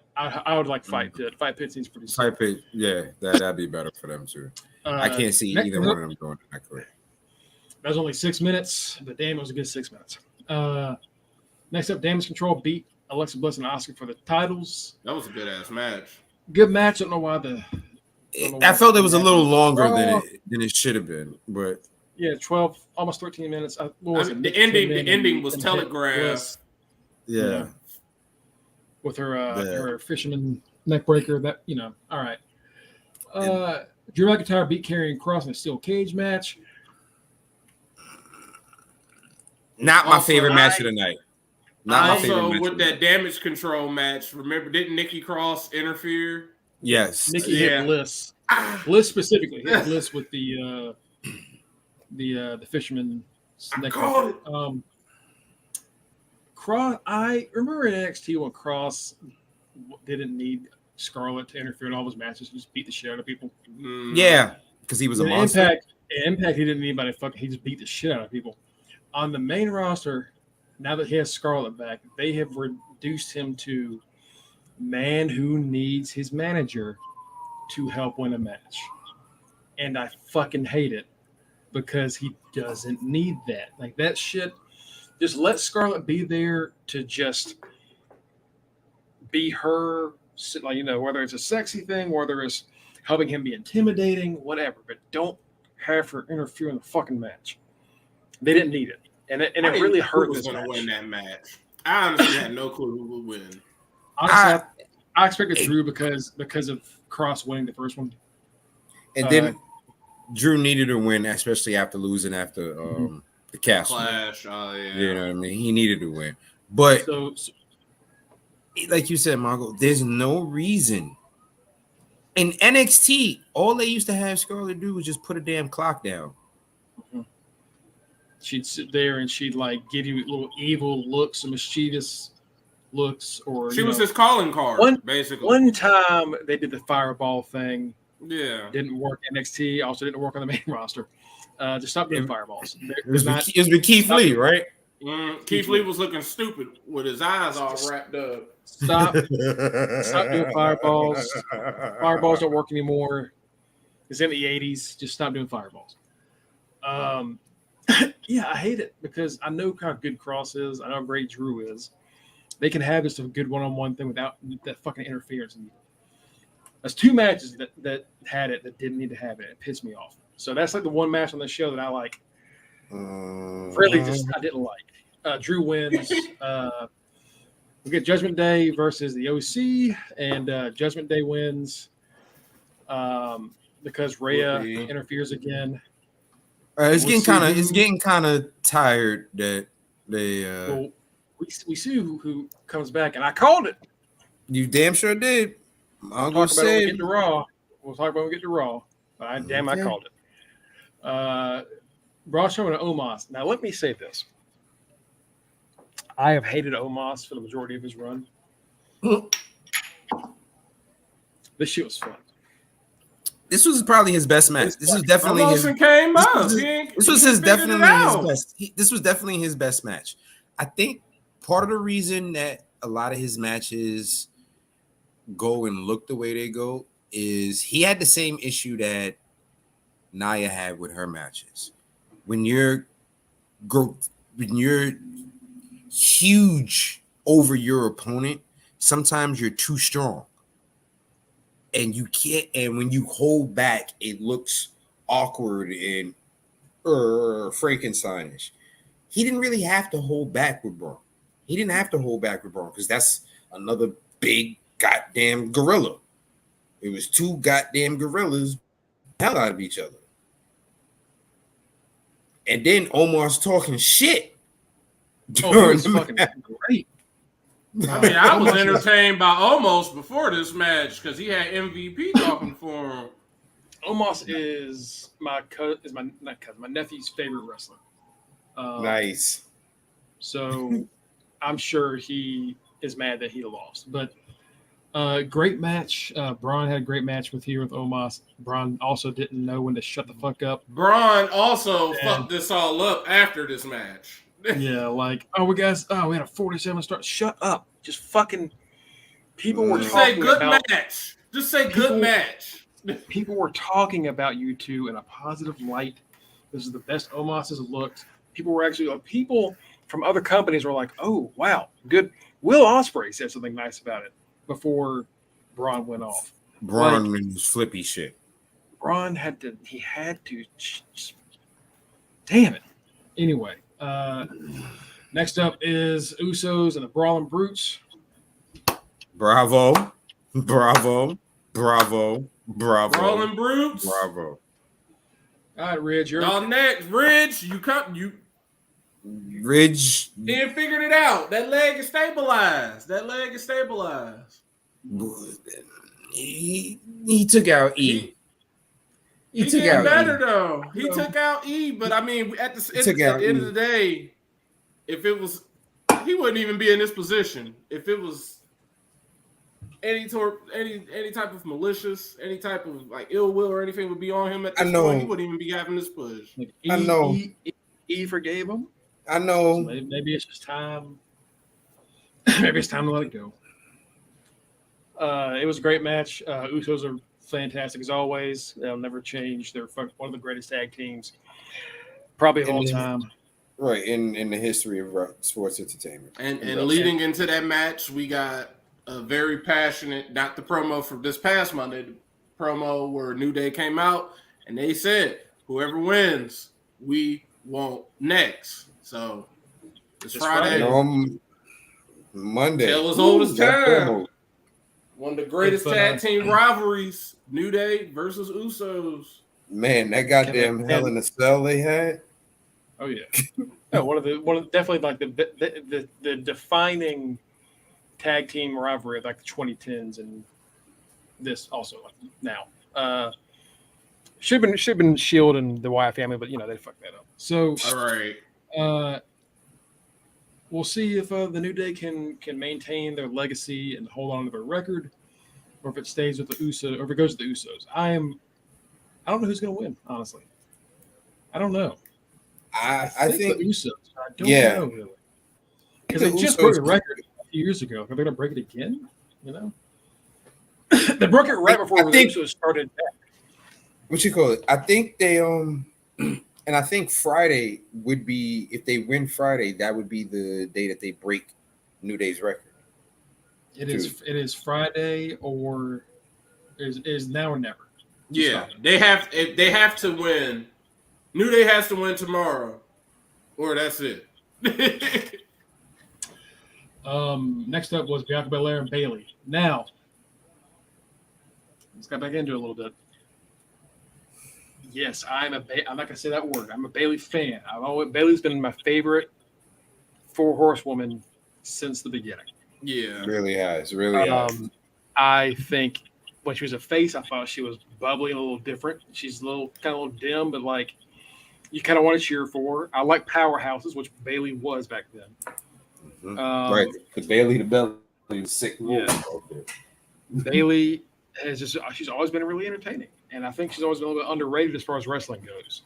would like fight pit. Fight pit seems pretty. Fight pit, yeah, that'd be better for them too. I can't see either one of them going to I quit. That was only 6 minutes, but damn, it was a good 6 minutes. Next up, Damage Control beat Alexa Bliss and Asuka for the titles. That was a good ass match. Good match. I don't know why I felt it was a little longer Raw. than it should have been, but Yeah, 12, almost 13 minutes. What was it? The ending was telegraphed. Yeah. With her fisherman neck breaker. That all right. Drew McIntyre beat Karrion Kross in a steel cage match. Not my favorite match of the night. Not my favorite match. With that damage control match, remember, didn't Nikki Cross interfere? Yes. Nikki hit Bliss. Bliss specifically hit Bliss with the fisherman neck breaker. Cross. I remember in NXT when Cross didn't need Scarlett to interfere in all his matches, just beat the shit out of people. Yeah, because he was a monster. Impact, he didn't need anybody. He just beat the shit out of people. On the main roster, now that he has Scarlett back, they have reduced him to man who needs his manager to help win a match. And I fucking hate it because he doesn't need that. Like that shit, just let Scarlett be there to just be her, like, whether it's a sexy thing, whether it's helping him be intimidating, whatever, but don't have her interfere in the fucking match. They didn't need it. And it really hurt this match. Who was going to win that match? I honestly had no clue who would win. Honestly, I expected Drew because of Cross winning the first one. And then Drew needed to win, especially after losing after the Castle Clash. Oh, yeah. You know what I mean? He needed to win. But like you said, Margo, there's no reason. In NXT, all they used to have Scarlett do was just put a damn clock down. She'd sit there and she'd like give you little evil looks and mischievous looks, or she was his calling card. Basically, one time they did the fireball thing. Yeah, didn't work. NXT also didn't work on the main roster. Just stop doing fireballs. It was with Keith Lee, right? Keith Lee was looking stupid with his eyes all wrapped up. Stop doing fireballs. Fireballs don't work anymore. It's in the 80s. Just stop doing fireballs. Yeah, I hate it because I know how good Cross is. I know how great Drew is. They can have just a good one-on-one thing without that fucking interference. There's two matches that had it that didn't need to have it. It pissed me off. So that's like the one match on the show that I like. Really, I didn't like. Drew wins. We get Judgment Day versus the OC, and Judgment Day wins because Rhea interferes again. It's getting kind of tired that they. We see who comes back, and I called it. You damn sure did. We'll talk about it when we get to Raw. But I called it. Braun Strowman and Omos. Now let me say this. I have hated Omos for the majority of his run. This shit was fun. This was probably his best match. This was definitely his. This was definitely his best match. I think part of the reason that a lot of his matches go and look the way they go is he had the same issue that Nia had with her matches. When you're huge over your opponent, sometimes you're too strong. And you can't, and when you hold back, it looks awkward and Frankensteinish. He didn't really have to hold back with Braun. Because that's another big goddamn gorilla. It was two goddamn gorillas hell out of each other. And then Omos talking shit. It was fucking great. I mean, I was entertained by Omos before this match because he had MVP talking for him. Omos is my nephew's favorite wrestler. Nice. So I'm sure he is mad that he lost. But great match. Braun had a great match with Omos. Braun also didn't know when to shut the fuck up. Braun also fucked this all up after this match. Yeah, like, we had a 47 start. Shut up. Just fucking people were talking about match. Just say good match. People were talking about you two in a positive light. This is the best Omos has looked. People from other companies were like, oh, wow, good. Will Ospreay said something nice about it before Braun went off. Braun was flippy shit. Braun had to. Damn it. Anyway, next up is Usos and the Brawling Brutes. Bravo. Bravo. Bravo. Bravo. Brawling Brutes. Bravo. All right, Ridge. Y'all next. Ridge, you Ridge. Ian figured it out. That leg is stabilized. He took out E. He took did out better E. though. He took out E, but I mean, at the end of the day, if it was, he wouldn't even be in this position. If it was any type of malicious, any type of like ill will or anything would be on him at this point, he wouldn't even be having this push. Like I know. E forgave him. I know. So maybe it's just time. Maybe it's time to let it go. It was a great match. Usos are fantastic as always. They'll never change. They're one of the greatest tag teams probably of all time. Right, in the history of sports entertainment. And leading into that match, we got a very passionate, not the promo from this past Monday, the promo where New Day came out and they said, whoever wins, we want next. So it's Friday. Monday. Tale as old as time. One of the greatest tag team rivalries, New Day versus Usos. Man, that goddamn Hell in a Cell they had. Oh yeah, no, one of definitely like the defining tag team rivalry of like the 2010s and this also like now. Should have been Shield and the Wyatt family, but they fucked that up. So all right. We'll see if the New Day can maintain their legacy and hold on to their record, or if it stays with the Usos, or if it goes to the Usos. I don't know who's going to win, honestly. I don't know. I think the Usos. I don't know really, because they just broke the record a few years ago. Are they going to break it again? They broke it right before the Usos started back. What you call it? I think they and I think Friday would be, if they win Friday, that would be the day that they break New Day's record. It is Friday or is now or never. Yeah, they have to win. New Day has to win tomorrow, or that's it. Next up was Bianca Belair and Bayley. Now, let's get back into it a little bit. Yes, I'm not gonna say that word. I'm a Bayley fan. Bayley's been my favorite 4-horsewoman since the beginning. Yeah, really has. Has. I think when she was a face, I thought she was bubbly and a little different. She's kind of a little dim, but like you kind of want to cheer for her. I like powerhouses, which Bayley was back then. Mm-hmm. Right, the Bayley was sick. Yeah, Bayley she's always been really entertaining. And I think she's always been a little bit underrated as far as wrestling goes.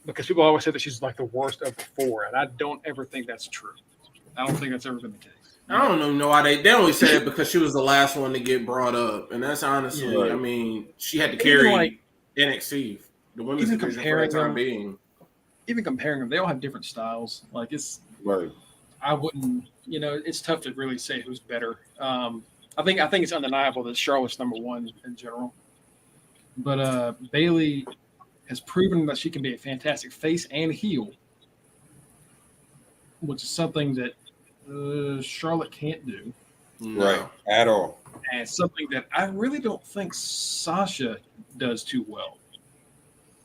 Because people always say that she's like the worst of the 4, and I don't ever think that's true. I don't think that's ever been the case. I don't know why they only said it because she was the last one to get brought up. And that's honestly, I mean, she had to carry NXT, the women's division for the time being. Even comparing them, they all have different styles. Like it's right. I wouldn't, it's tough to really say who's better. I think it's undeniable that Charlotte's number 1 in general. But Bayley has proven that she can be a fantastic face and heel, which is something that Charlotte can't do. Right, at all. And something that I really don't think Sasha does too well.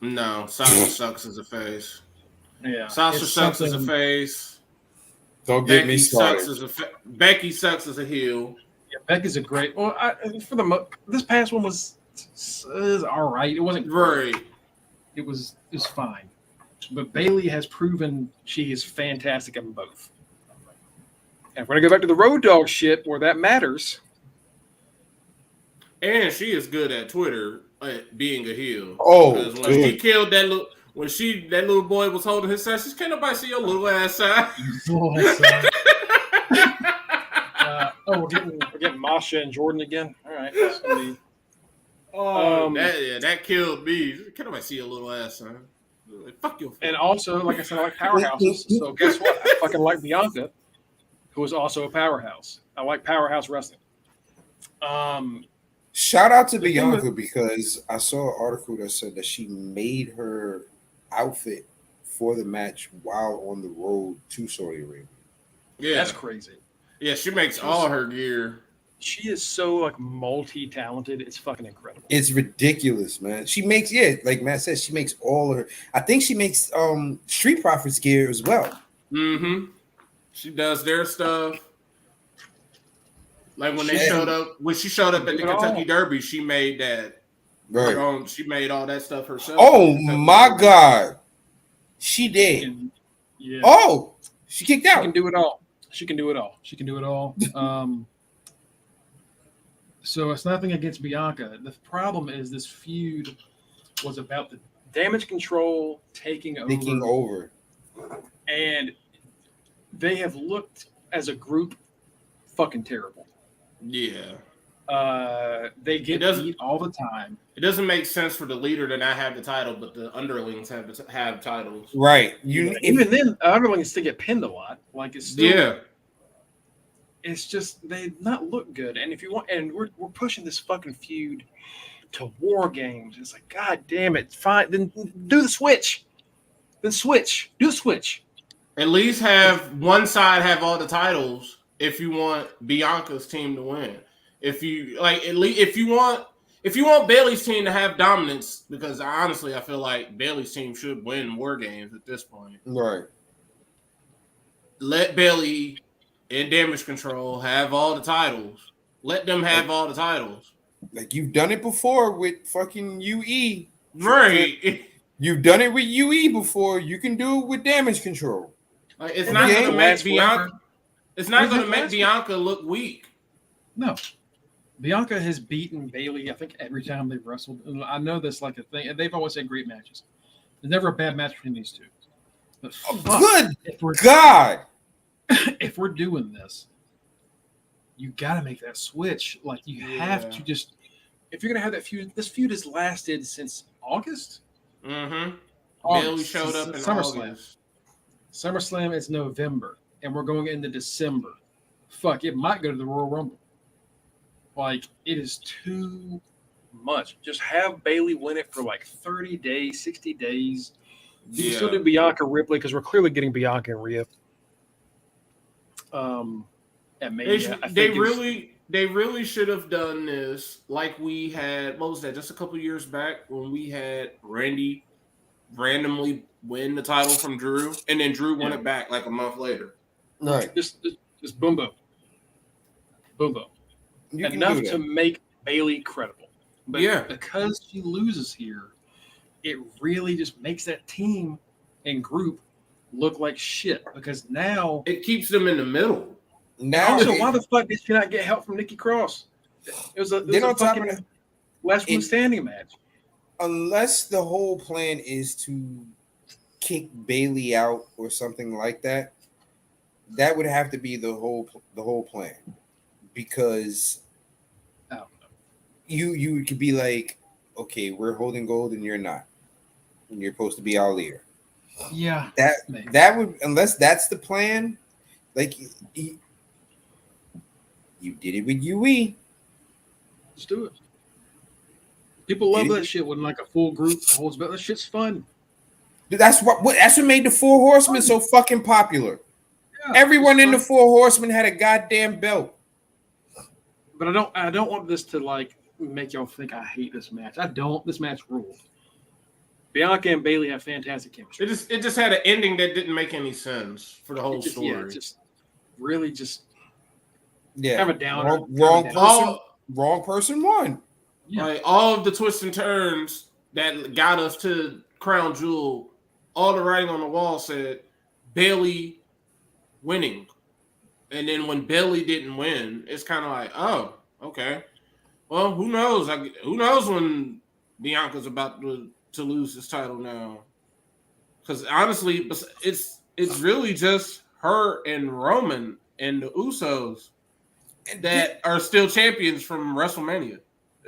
No, Sasha sucks as a face. Yeah, Sasha sucks as a face. Don't get me started. Becky sucks as a heel. Yeah, Becky's a great. Well, this past one was all right. It wasn't great. It was fine. But Bayley has proven she is fantastic in both. And we're gonna go back to the Road Dogg shit where that matters. And she is good at Twitter at being a heel. Oh, because when she killed that little. When that little boy was holding his sessions, can't nobody see your little ass side. We're getting Masha and Jordan again. All right. That killed me. Can't nobody see your little ass side. Fuck your face. And also, like I said, I like powerhouses. So guess what? I fucking like Bianca, who is also a powerhouse. I like powerhouse wrestling. Shout out to The thing Bianca with- because I saw an article that said that she made her outfit for the match while on the road to Saudi Arabia. Yeah, That's crazy. yeah. She makes all her gear. She is so like multi-talented. It's fucking incredible. It's ridiculous, man. She makes like Matt says, she makes all her. I think she makes Street Profits gear as well. Mm-hmm. She does their stuff. Like when she showed up at the Kentucky Derby, she made that. Right. She made all that stuff herself. Oh my God, she did. Yeah. Oh, she kicked out. She can do it all. She can do it all. She can do it all. So it's nothing against Bianca. The problem is this feud was about the Damage Control taking over. And they have looked as a group fucking terrible. Yeah. They get beat all the time. It doesn't make sense for the leader to not have the title, but the underlings have titles. Right. Even then, underlings still get pinned a lot. Like it's still, yeah. It's just they not look good. And if you want, and we're pushing this fucking feud to War Games. It's like, God damn it! Fine, then do the switch. Then switch. Do the switch. At least have one side have all the titles if you want Bianca's team to win. If you like, at least if you want Bayley's team to have dominance, because honestly, I feel like Bayley's team should win War Games at this point. Right. Let Bayley and Damage Control have all the titles. Let them have all the titles. Like you've done it before with fucking UE. Right. You've done it with UE before. You can do it with Damage Control. Like, it's not going to make Bianca. It's not going to make Bianca look weak. No. Bianca has beaten Bayley, I think, every time they've wrestled. And I know that's like a thing. And they've always had great matches. There's never a bad match between these two. But good God. If we're doing this, you got to make that switch. Like, you have to just, if you're going to have that feud, this feud has lasted since August. Mm-hmm. Bayley showed up in SummerSlam. August. SummerSlam is November, and we're going into December. Fuck, it might go to the Royal Rumble. Like, it is too much. Just have Bayley win it for like 30 days, 60 days. You can still do Bianca Ripley because we're clearly getting Bianca and Rhea. They really should have done this like we had. What was that? Just a couple years back when we had Randy randomly win the title from Drew, and then Drew won it back like a month later. Right. Just boom boom. Boom boom. Enough to make Bayley credible. But because she loses here, it really just makes that team and group look like shit. Because now it keeps them in the middle. Now, also, why the fuck did she not get help from Nikki Cross? It was a fucking last one standing match. Unless the whole plan is to kick Bayley out or something like that, that would have to be the whole plan. Because you could be like, okay, we're holding gold and you're not, and you're supposed to be all ear. Yeah, that would, unless that's the plan. Like you did it with UE. Let's do it. People love that shit when like a full group holds back. That shit's fun. That's what made the Four Horsemen so fucking popular. Yeah, everyone in the Four Horsemen had a goddamn belt. But I don't want this to like make y'all think I hate this match. I don't. This match ruled. Bianca and Bayley have fantastic chemistry. It just had an ending that didn't make any sense for the whole story. Yeah, just have a downer. Wrong person won. Yeah. Like all of the twists and turns that got us to Crown Jewel, all the writing on the wall said Bayley winning. And then when Bayley didn't win, it's kind of like, oh, okay. Well, who knows? Who knows when Bianca's about to lose this title now? Because honestly, it's really just her and Roman and the Usos that are still champions from WrestleMania.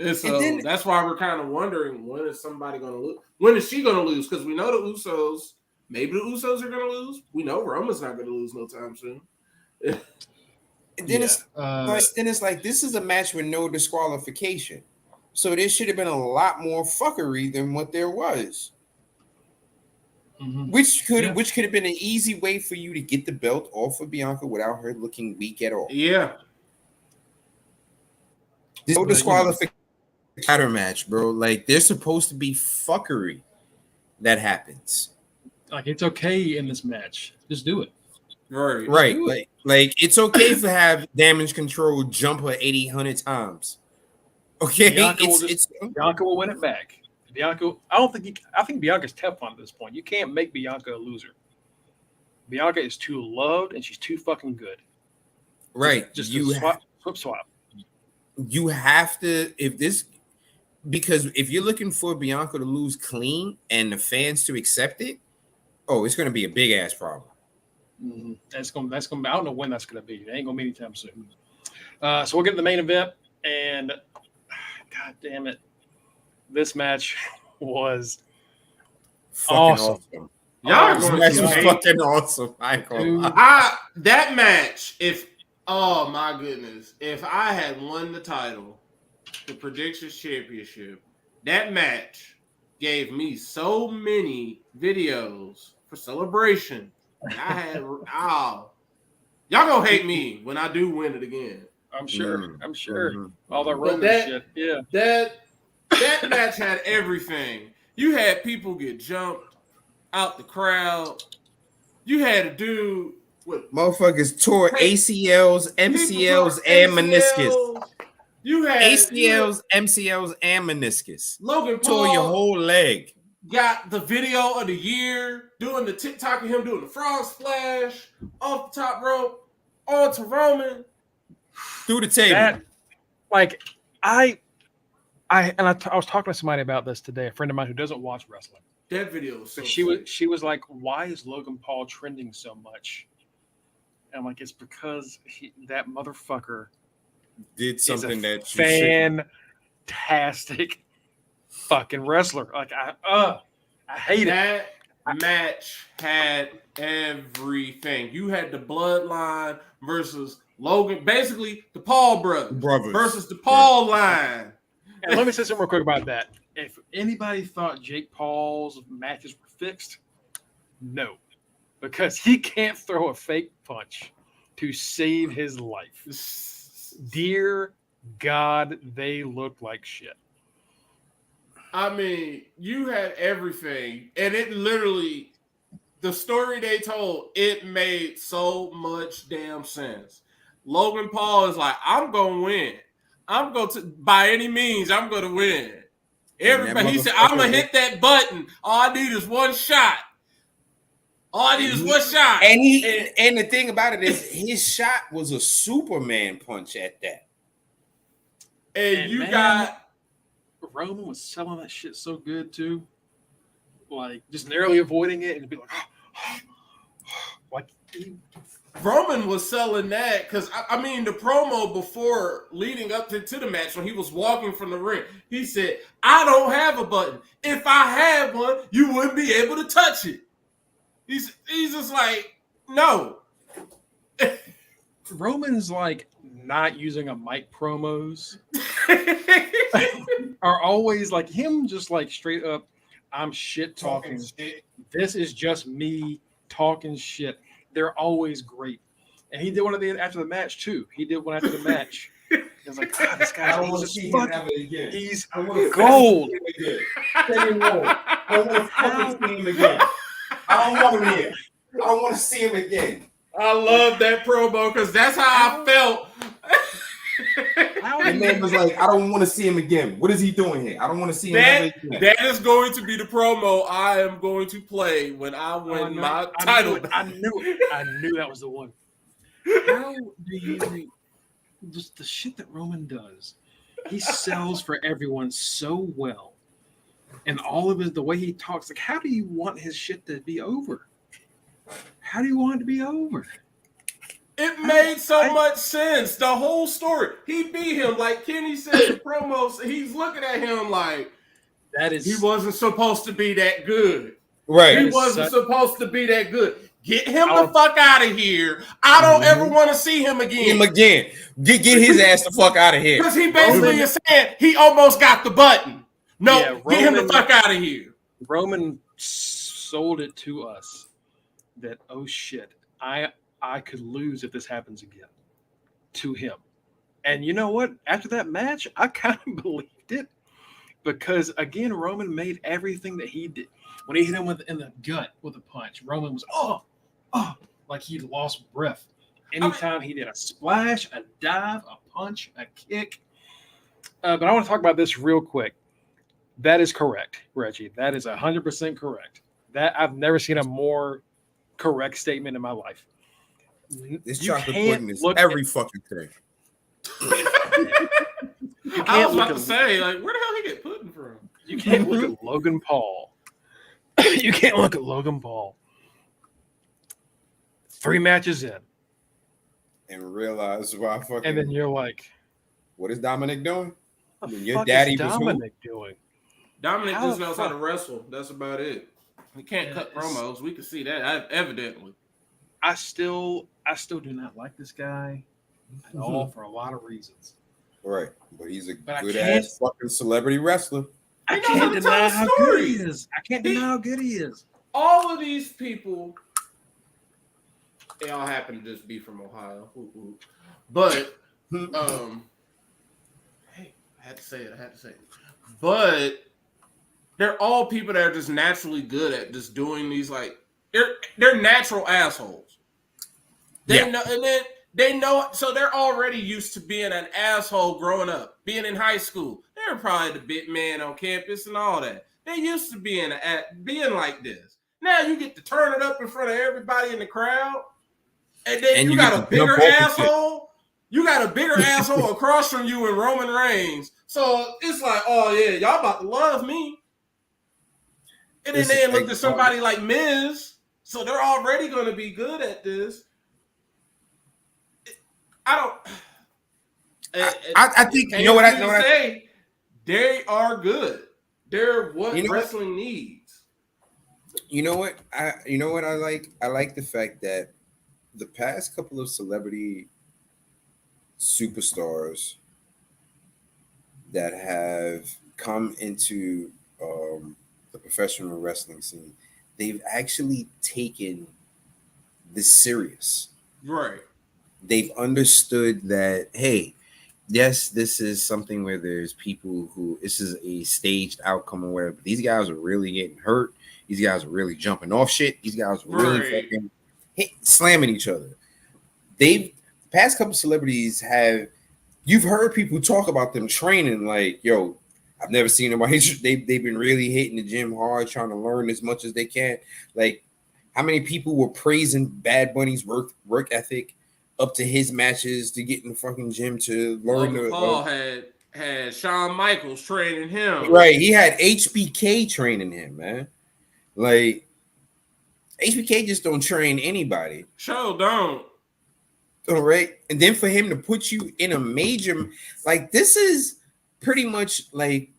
And so that's why we're kind of wondering, when is somebody going to lose? When is she going to lose? Because we know the Usos, maybe the Usos are going to lose. We know Roman's not going to lose no time soon. And then it's like this is a match with no disqualification. So there should have been a lot more fuckery than what there was. Mhm. Which could have been an easy way for you to get the belt off of Bianca without her looking weak at all. Yeah. This no But, you know. disqualification ladder match, bro. Like there's supposed to be fuckery that happens. Like it's okay in this match. Just do it. Right. Right. do it. Like it's okay to have damage control jump her 80, 100 times. Okay. Bianca will win it back. Bianca, I think Bianca's Teflon at this point. You can't make Bianca a loser. Bianca is too loved and she's too fucking good. Right. Just swap. You have to because if you're looking for Bianca to lose clean and the fans to accept it, it's going to be a big ass problem. Mm-hmm. That's gonna. I don't know when that's gonna be. It ain't gonna be anytime soon. So we'll get to the main event, and God damn it, this match was awesome. This match was fucking awesome. I ain't gonna lie. That match, oh my goodness, if I had won the title, the Predictions Championship, that match gave me so many videos for celebration. I had y'all gonna hate me when I do win it again. I'm sure. Mm-hmm. All that Roman shit. Yeah. That match had everything. You had people get jumped out the crowd. You had a dude with motherfuckers tore ACLs, MCLs, and meniscus. You had ACLs, MCLs, and meniscus. Logan Paul tore your whole leg. Got the video of the year doing the TikTok of him doing the frog splash off the top rope onto Roman through the table. I was talking to somebody about this today. A friend of mine who doesn't watch wrestling. That video was so she was like, "Why is Logan Paul trending so much?" And I'm like, "It's because that motherfucker did something that fantastic fucking wrestler." Like I hate that match had everything. You had the bloodline versus Logan, basically the Paul brothers versus the Paul line. And let me say something real quick about that. If anybody thought Jake Paul's matches were fixed, no, because he can't throw a fake punch to save his life. Dear God, they look like shit. I mean, you had everything, and it literally, the story they told, it made so much damn sense. Logan Paul is like, I'm going to win. I'm going to, by any means, I'm going to win. Everybody, he said, I'm going to hit that button. All I need is one shot. And the thing about it is his shot was a Superman punch at that. And you got Roman was selling that shit so good too. Like just narrowly avoiding it and be like, Roman was selling that because I mean the promo before leading up to the match when he was walking from the ring, he said, I don't have a button. If I had one, you wouldn't be able to touch it. He's just like, no. Roman's like not using a mic promos are always like him, just like straight up, I'm shit talking. This is just me talking shit. They're always great. And he did one of the after the match too. He did one after the match. He was like, God, this guy he's gold. I don't want to see him again. I don't want to see him again. I love that promo because that's how I felt. The man was like, I don't want to see him again. What is he doing here? I don't want to see him again. That is going to be the promo I am going to play when I win my title. I knew that was the one. How do you just the shit that Roman does? He sells for everyone so well. And all of the way he talks, like, how do you want his shit to be over? How do you want it to be over? It made so much sense. The whole story. He beat him, like Kenny said in promos. He's looking at him like he wasn't supposed to be that good. Right. He wasn't supposed to be that good. Get him the fuck out of here. I don't ever want to see him again. Get his ass the fuck out of here. Because he basically is saying he almost got the button. No, Yeah, get him the fuck out of here. Roman sold it to us that, oh shit, I could lose if this happens again to him. And you know what? After that match, I kind of believed it because, again, Roman made everything that he did. When he hit him in the gut with a punch, Roman was, like he lost breath. Anytime he did a splash, a dive, a punch, a kick. But I want to talk about this real quick. That is correct, Reggie. That is 100% correct. That I've never seen a more correct statement in my life. This chocolate pudding is every fucking thing. I was about to say, like, where the hell he get pudding from? You can't look at Logan Paul. You can't look at Logan Paul 3 matches in and realize why fucking. And then you're like, what is Dominic doing? What the Your fuck daddy is Dominic doing? Dominic just knows how to wrestle. That's about it. He can't cut promos. We can see that evidently. I still do not like this guy at all for a lot of reasons. Right, but he's a good ass fucking celebrity wrestler. I can't deny how good he is. I can't deny how good he is. All of these people, they all happen to just be from Ohio. But, hey, I had to say it. But they're all people that are just naturally good at just doing these, like, they're natural assholes. They know, and then they know, so they're already used to being an asshole growing up, being in high school. They're probably the big man on campus and all that. They used to being like this. Now you get to turn it up in front of everybody in the crowd, and then you got a bigger asshole. You got a bigger asshole across from you in Roman Reigns. So it's like, oh yeah, y'all about to love me. And then they look at somebody like Miz, so they're already going to be good at this. I think you know what I say. They are good. They're what wrestling needs. You know what I like? I like the fact that the past couple of celebrity superstars that have come into the professional wrestling scene, they've actually taken this serious. Right. They've understood that, hey, yes, this is something where there's people who this is a staged outcome or whatever. But these guys are really getting hurt. These guys are really jumping off shit. These guys are really fucking slamming each other. The past couple celebrities have, you've heard people talk about them training like, yo, I've never seen them. They've been really hitting the gym hard, trying to learn as much as they can. Like, how many people were praising Bad Bunny's work ethic up to his matches to get in the fucking gym to learn? Paul had Shawn Michaels training him. Right, he had HBK training him, man. Like, HBK just don't train anybody. Sure don't. All right, and then for him to put you in a major, like, this is pretty much like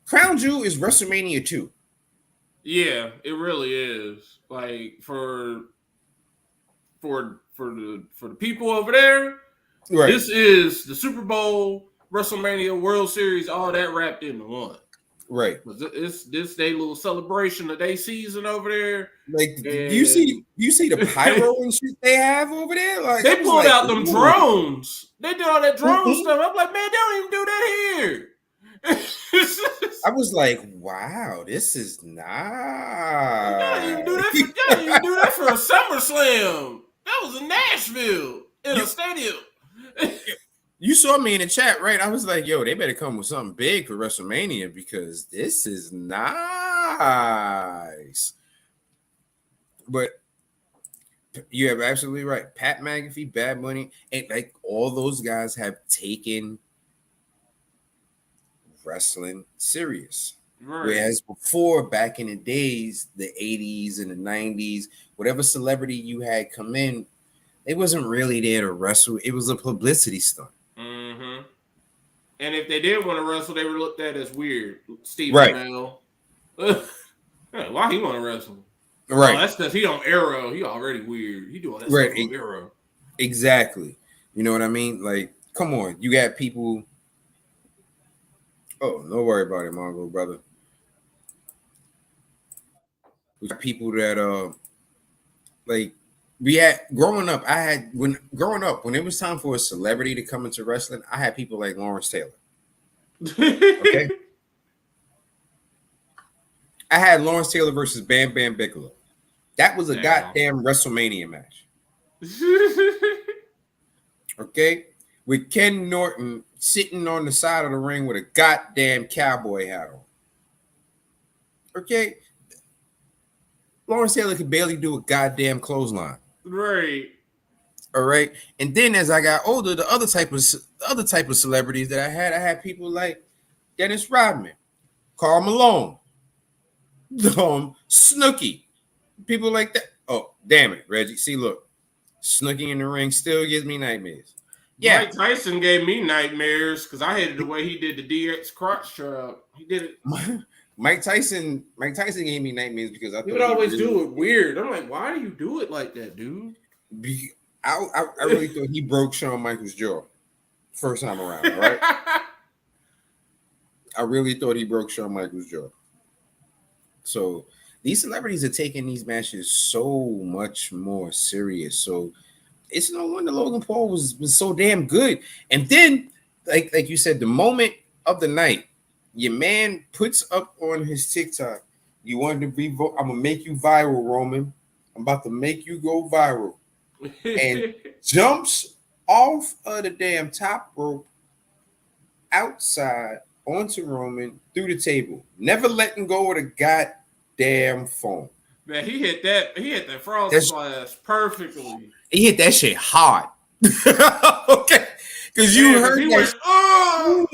Crown Jewel is WrestleMania 2. Yeah, it really is. Like, for the people over there, right. This is the Super Bowl, WrestleMania, World Series, all that wrapped into one. Right. It's this day little celebration of their season over there. Like, you see the pyro and shit they have over there. Like, they pulled out them drones. They did all that drone stuff. I'm like, man, they don't even do that here. I was like, wow, this is nice. Y'all didn't even do that for a SummerSlam. That was in Nashville in a stadium. You saw me in the chat, right? I was like, yo, they better come with something big for WrestleMania because this is nice. But you have absolutely right. Pat McAfee, Bad Bunny, and like all those guys have taken wrestling serious. Right. Whereas before, back in the days, the 80s and the 90s, whatever celebrity you had come in, they wasn't really there to wrestle. It was a publicity stunt. Mm-hmm. And if they did want to wrestle, they were looked at as weird. Steve right. Amell. Why he want to wrestle? Right. Oh, that's because he on Arrow. He already weird. He doing that Right. stuff on Arrow. Exactly. You know what I mean? Like, come on. You got people. Oh, don't worry about it, Mongo, brother. We got people that like we had growing up. When it was time for a celebrity to come into wrestling, I had people like Lawrence Taylor. Okay. I had Lawrence Taylor versus Bam Bam Bigelow. That was a goddamn WrestleMania match. Okay. With Ken Norton sitting on the side of the ring with a goddamn cowboy hat on. Okay. Lawrence Taylor could barely do a goddamn clothesline. Right. All right. And then as I got older, the other type of celebrities that I had people like Dennis Rodman, Karl Malone, Snooki, people like that. Oh, damn it, Reggie. See, look, Snooki in the ring still gives me nightmares. Yeah. Mike Tyson gave me nightmares because I hated the way he did the DX crotch trap. He did it. Mike Tyson gave me nightmares because he would always do it weird. I'm like, why do you do it like that, dude? I really thought he broke Shawn Michaels' jaw first time around. All right. I really thought he broke Shawn Michaels' jaw. So these celebrities are taking these matches so much more serious. So it's no wonder Logan Paul was so damn good. And then, like you said, the moment of the night, your man puts up on his TikTok, you wanted to be, I'm gonna make you viral, Roman. I'm about to make you go viral. And jumps off of the damn top rope outside onto Roman through the table, never letting go of the goddamn phone. Man, he hit that frog splash perfectly. He hit that shit hard. Okay. Because you heard he that went, oh!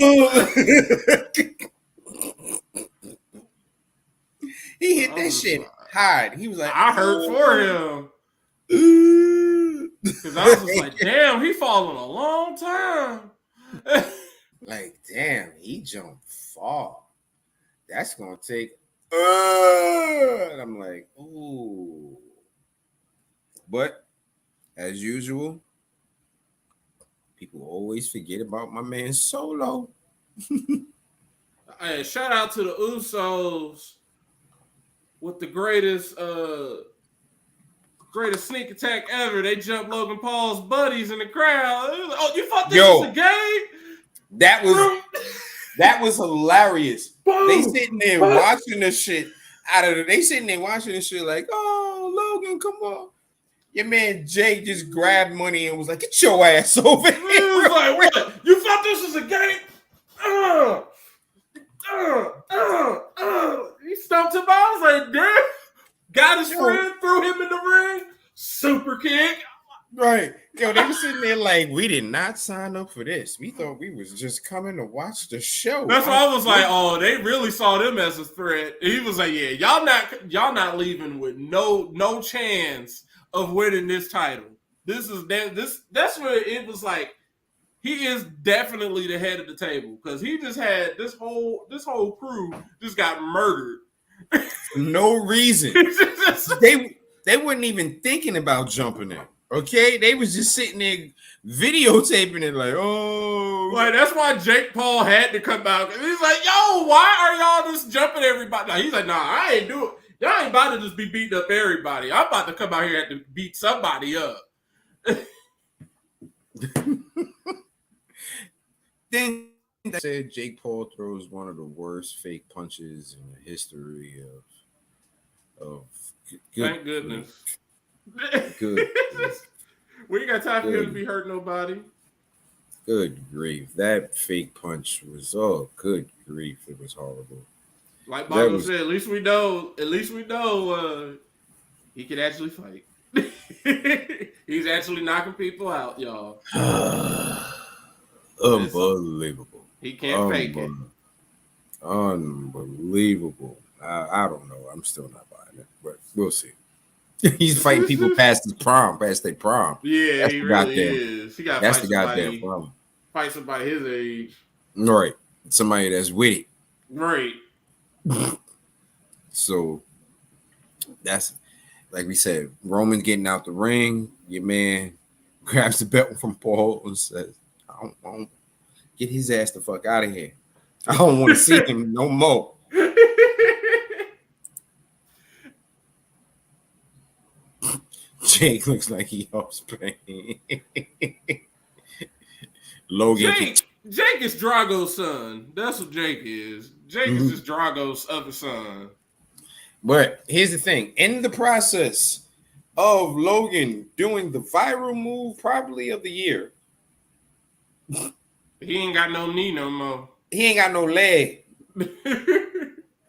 He hit that shit hard. He was like, I hurt for him. Because I was just like, damn, he falling a long time. Like, damn, he jumped far. That's gonna take. And I'm like, ooh. But as usual, people always forget about my man Solo. Hey, shout out to the Usos with the greatest sneak attack ever. They jumped Logan Paul's buddies in the crowd. Oh, you thought this was a game? That was hilarious. Boom, they sitting there watching this shit they sitting there watching this shit like, oh, Logan, come on. Your man Jay just grabbed money and was like, get your ass over here. He was like, what? You thought this was a game? He stumped him out. I was like, damn. Got his friend, threw him in the ring. Super kick. Right. Yo, they were sitting there like, we did not sign up for this. We thought we was just coming to watch the show. That's why I was like, oh, they really saw them as a threat. And he was like, yeah, y'all not leaving with no chance of winning this title. That's where it was like, he is definitely the head of the table because he just had this whole crew just got murdered. For no reason. They weren't even thinking about jumping in. Okay, they was just sitting there videotaping it like, oh. Like, that's why Jake Paul had to come out. He's like, yo, why are y'all just jumping everybody? Now, he's like, nah, I ain't do it. Y'all ain't about to just be beating up everybody. I'm about to come out here and beat somebody up. Then they said Jake Paul throws one of the worst fake punches in the history of thank goodness. Good. We ain't got time for him to be hurting nobody. Good grief. That fake punch was good grief. It was horrible. Like Michael said, at least we know he can actually fight. He's actually knocking people out, y'all. Unbelievable. He can't fake it. Unbelievable. I don't know. I'm still not buying it, but we'll see. He's fighting people past their prime. Yeah, that's he really is. He got that's the goddamn problem. Fight somebody his age. Right. Somebody that's witty. Right. So that's like we said, Roman getting out the ring. Your man grabs the belt from Paul and says, I don't get his ass the fuck out of here. I don't want to see him no more. Jake looks like he hopes playing. Logan. Jake is Drago's son. That's what Jake is. Jake is just Drago's other son. But here's the thing. In the process of Logan doing the viral move probably of the year, he ain't got no knee no more. He ain't got no leg. He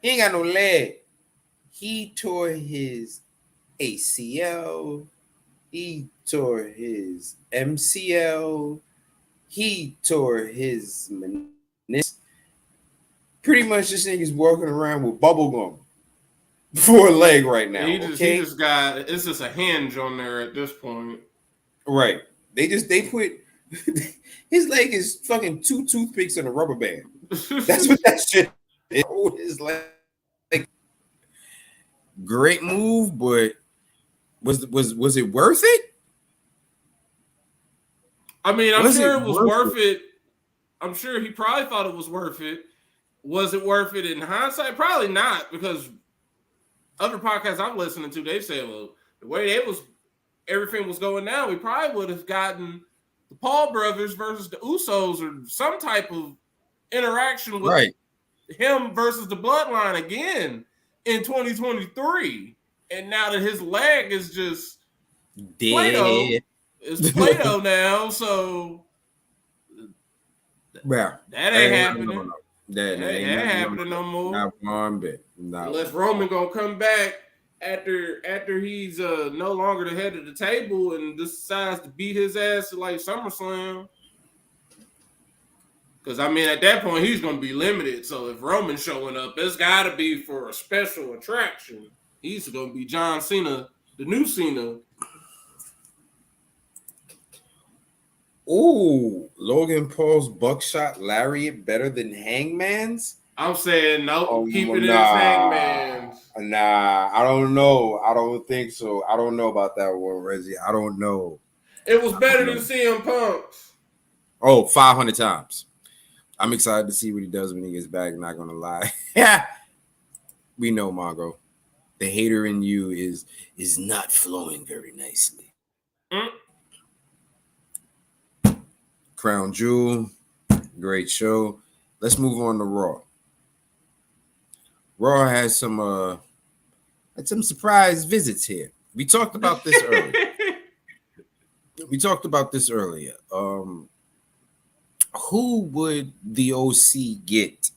ain't got no leg. He tore his ACL. He tore his MCL. He tore his meniscus. Pretty much this nigga's walking around with bubble gum for a leg right now. He just got, it's just a hinge on there at this point. Right. They put his leg is fucking 2 toothpicks and a rubber band. That's what that shit is. His leg. Great move, but was it worth it? I mean, I'm sure it was worth it. I'm sure he probably thought it was worth it. Was it worth it in hindsight? Probably not, because other podcasts I'm listening to, they've said, well, the way everything was going down, we probably would have gotten the Paul brothers versus the Usos or some type of interaction with him versus the Bloodline again in 2023. And now that his leg is just dead. Play-Doh, it's Play-Doh now, so that ain't happening. That ain't happening no more. Not one bit. Unless Roman gonna come back after he's no longer the head of the table and decides to beat his ass at like SummerSlam. Because I mean, at that point he's gonna be limited. So if Roman's showing up, it's gotta be for a special attraction. He's gonna be John Cena, the new Cena. Ooh, Logan Paul's buckshot lariat better than Hangman's? I'm saying no, keep it in Hangman's. Nah, I don't know. I don't think so. I don't know about that one, Reggie. I don't know. It was better than CM Punk's. Oh, 500 times. I'm excited to see what he does when he gets back, not gonna lie. Yeah. We know, Margot. The hater in you is not flowing very nicely. Crown Jewel, great show. Let's move on to Raw. Raw has some surprise visits here. We talked about this earlier. Who would the OC get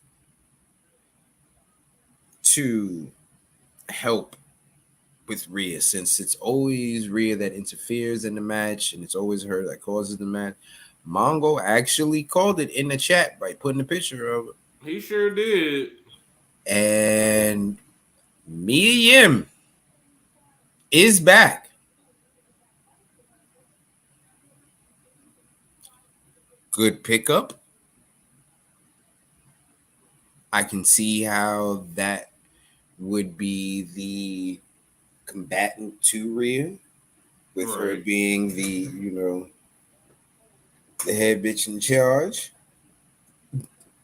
to help with Rhea, since it's always Rhea that interferes in the match and it's always her that causes the match? Mongo actually called it in the chat by putting a picture of it. He sure did. And Mia Yim is back. Good pickup. I can see how that would be the combatant to Rhea, with her being the head bitch in charge.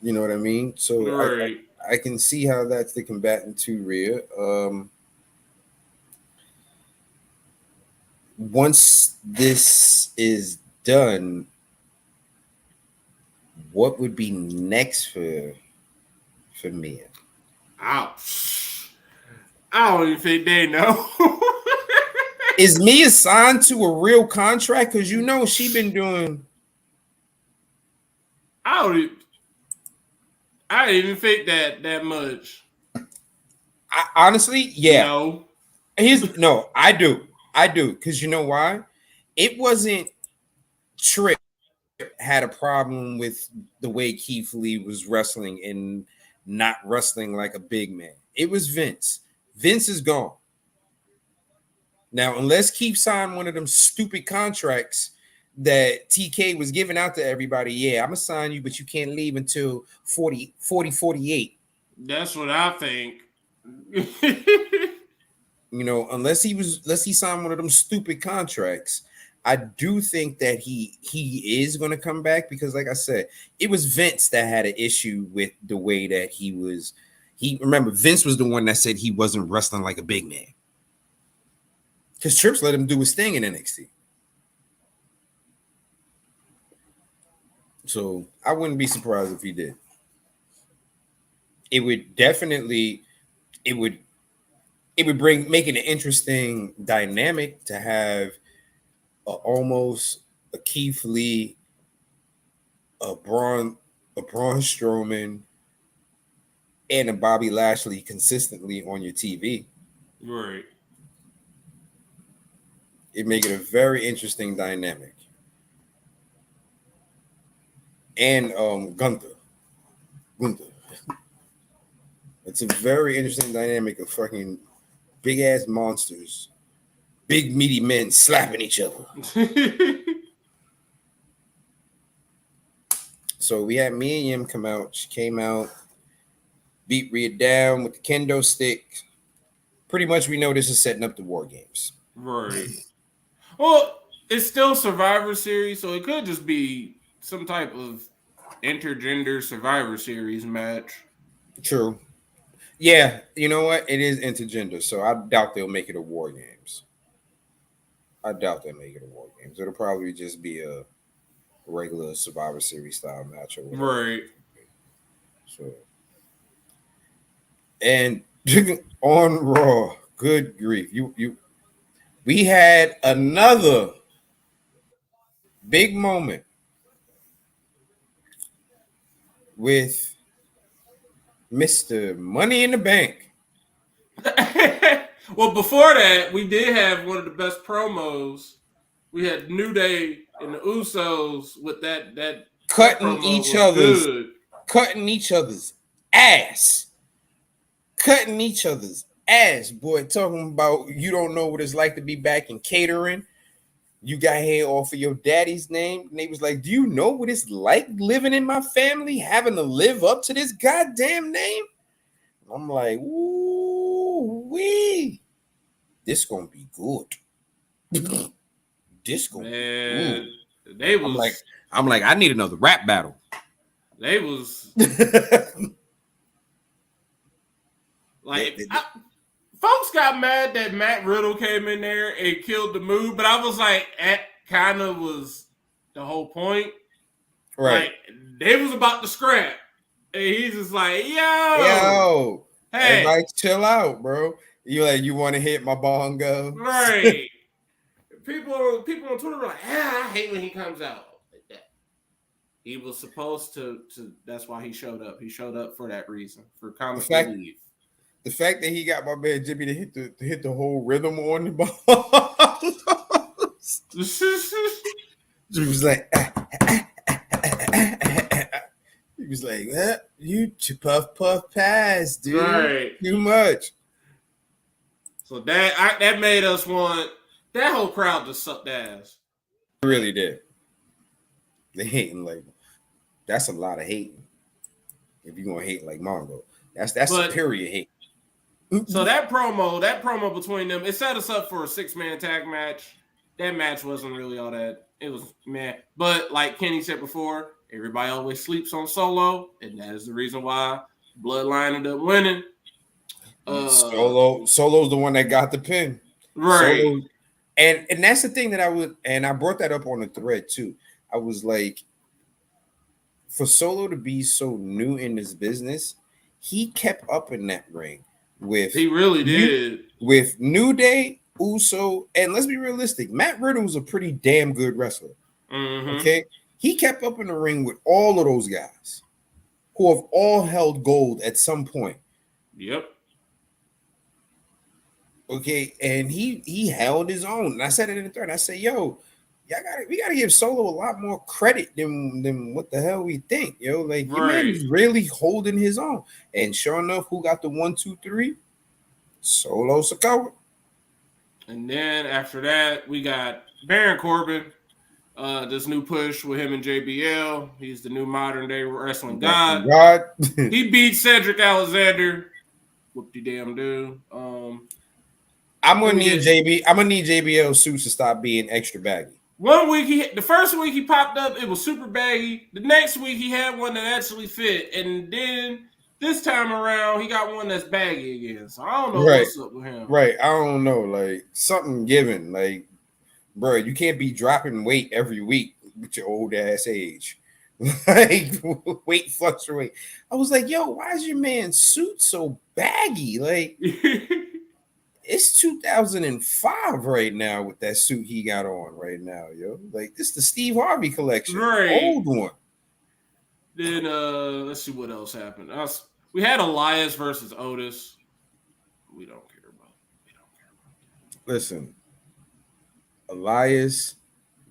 You know what I mean? So I can see how that's the combatant to Rhea. Once this is done, what would be next for Mia? Ouch. I don't even think they know. Is Mia signed to a real contract? Because she been doing. I didn't even think that much. Honestly, yeah. No. I do. Because you know why? It wasn't Tripp had a problem with the way Keith Lee was wrestling and not wrestling like a big man. It was Vince. Vince is gone. Now, unless Keith signed one of them stupid contracts that TK was giving out to everybody, yeah, I'm going to sign you, but you can't leave until 48. That's what I think. unless he signed one of them stupid contracts, I do think that he is going to come back because, like I said, it was Vince that had an issue with the way that he was. Remember, Vince was the one that said he wasn't wrestling like a big man because Trips let him do his thing in NXT. So I wouldn't be surprised if he did. It would definitely, it would make it an interesting dynamic to have almost a Keith Lee, a Braun Strowman, and a Bobby Lashley consistently on your TV. Right. It make it a very interesting dynamic. And Gunther. It's a very interesting dynamic of fucking big ass monsters, big meaty men slapping each other. So we had Mia Yim come out. She came out, beat Rhea down with the kendo stick. Pretty much we know this is setting up the War Games. Right. Well, it's still Survivor Series, so it could just be some type of intergender Survivor Series match. True. Yeah, you know what? It is intergender, so I doubt they'll make it a War Games. It'll probably just be a regular Survivor Series style match or whatever. Right. So, and on Raw, good grief, we had another big moment with Mr. Money in the Bank. Well, before that, we did have one of the best promos. We had New Day and the Usos with that cutting each other's ass. Cutting each other's ass, boy. Talking about you don't know what it's like to be back in catering. You got hair off of your daddy's name. And they was like, do you know what it's like living in my family, having to live up to this goddamn name? I'm like, ooh, wee. This gonna be good. This gonna be good. They was I'm like, I need another rap battle. They was like folks got mad that Matt Riddle came in there and killed the mood, but I was like, that kind of was the whole point. Right. Like, they was about to scrap. And he's just like, yo, hey, everybody chill out, bro. You like, you want to hit my bongo? Right. People on Twitter were like, I hate when he comes out like that. He was supposed to that's why he showed up. He showed up for that reason, for comic relief. The fact that he got my man Jimmy to hit the whole rhythm on the ball. Jimmy was like, he was like, you puff pass, dude. Right. Too much. So that made us want that whole crowd to suck ass. It really did. They hating like that's a lot of hating. If you're gonna hate like Mongo, that's superior hate. So that promo between them, it set us up for a 6-man tag match. That match wasn't really all that. It was meh. But like Kenny said before, everybody always sleeps on Solo, and that is the reason why Bloodline ended up winning. Solo's the one that got the pin. Right. Solo, and that's the thing that I brought that up on the thread too. I was like, for Solo to be so new in this business, he kept up in that ring with he really did with New Day, Uso, and let's be realistic, Matt Riddle was a pretty damn good wrestler. Mm-hmm. Okay, he kept up in the ring with all of those guys who have all held gold at some point. Yep. Okay, and he held his own. And I said it in the thread. I said, yo, we gotta give Solo a lot more credit than what the hell we think, yo. Like, your man is really holding his own. And sure enough, who got the 1, 2, 3? Solo Sikoa. And then after that, we got Baron Corbin. This new push with him and JBL. He's the new modern day wrestling god. He beat Cedric Alexander. Whoop-de-damn do. I'm gonna need JBL suits to stop being extra baggy. 1 week the first week he popped up, it was super baggy. The next week he had one that actually fit, and then this time around he got one that's baggy again. So I don't know what's up with him. Right, I don't know, like something given, like, bro, you can't be dropping weight every week with your old ass age. Like, weight fluctuate. I was like, yo, why is your man's suit so baggy? Like, it's 2005 right now with that suit he got on right now, yo. Like, this is the Steve Harvey collection, old one. Then let's see what else happened. We had Elias versus Otis. We don't care about. Listen, Elias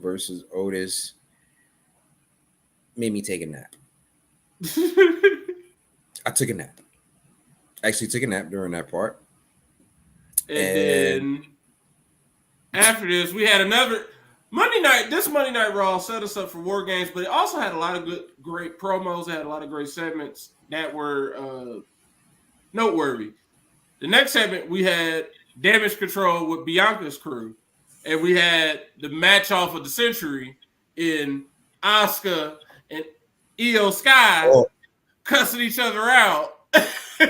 versus Otis made me take a nap. I took a nap. Actually took a nap during that part. And then after this, we had another Monday night. This Monday Night Raw set us up for War Games, but it also had a lot of great promos. It had a lot of great segments that were noteworthy. The next segment, we had Damage Control with Bianca's crew. And we had the match off of the century in Asuka and Io Sky cussing each other out.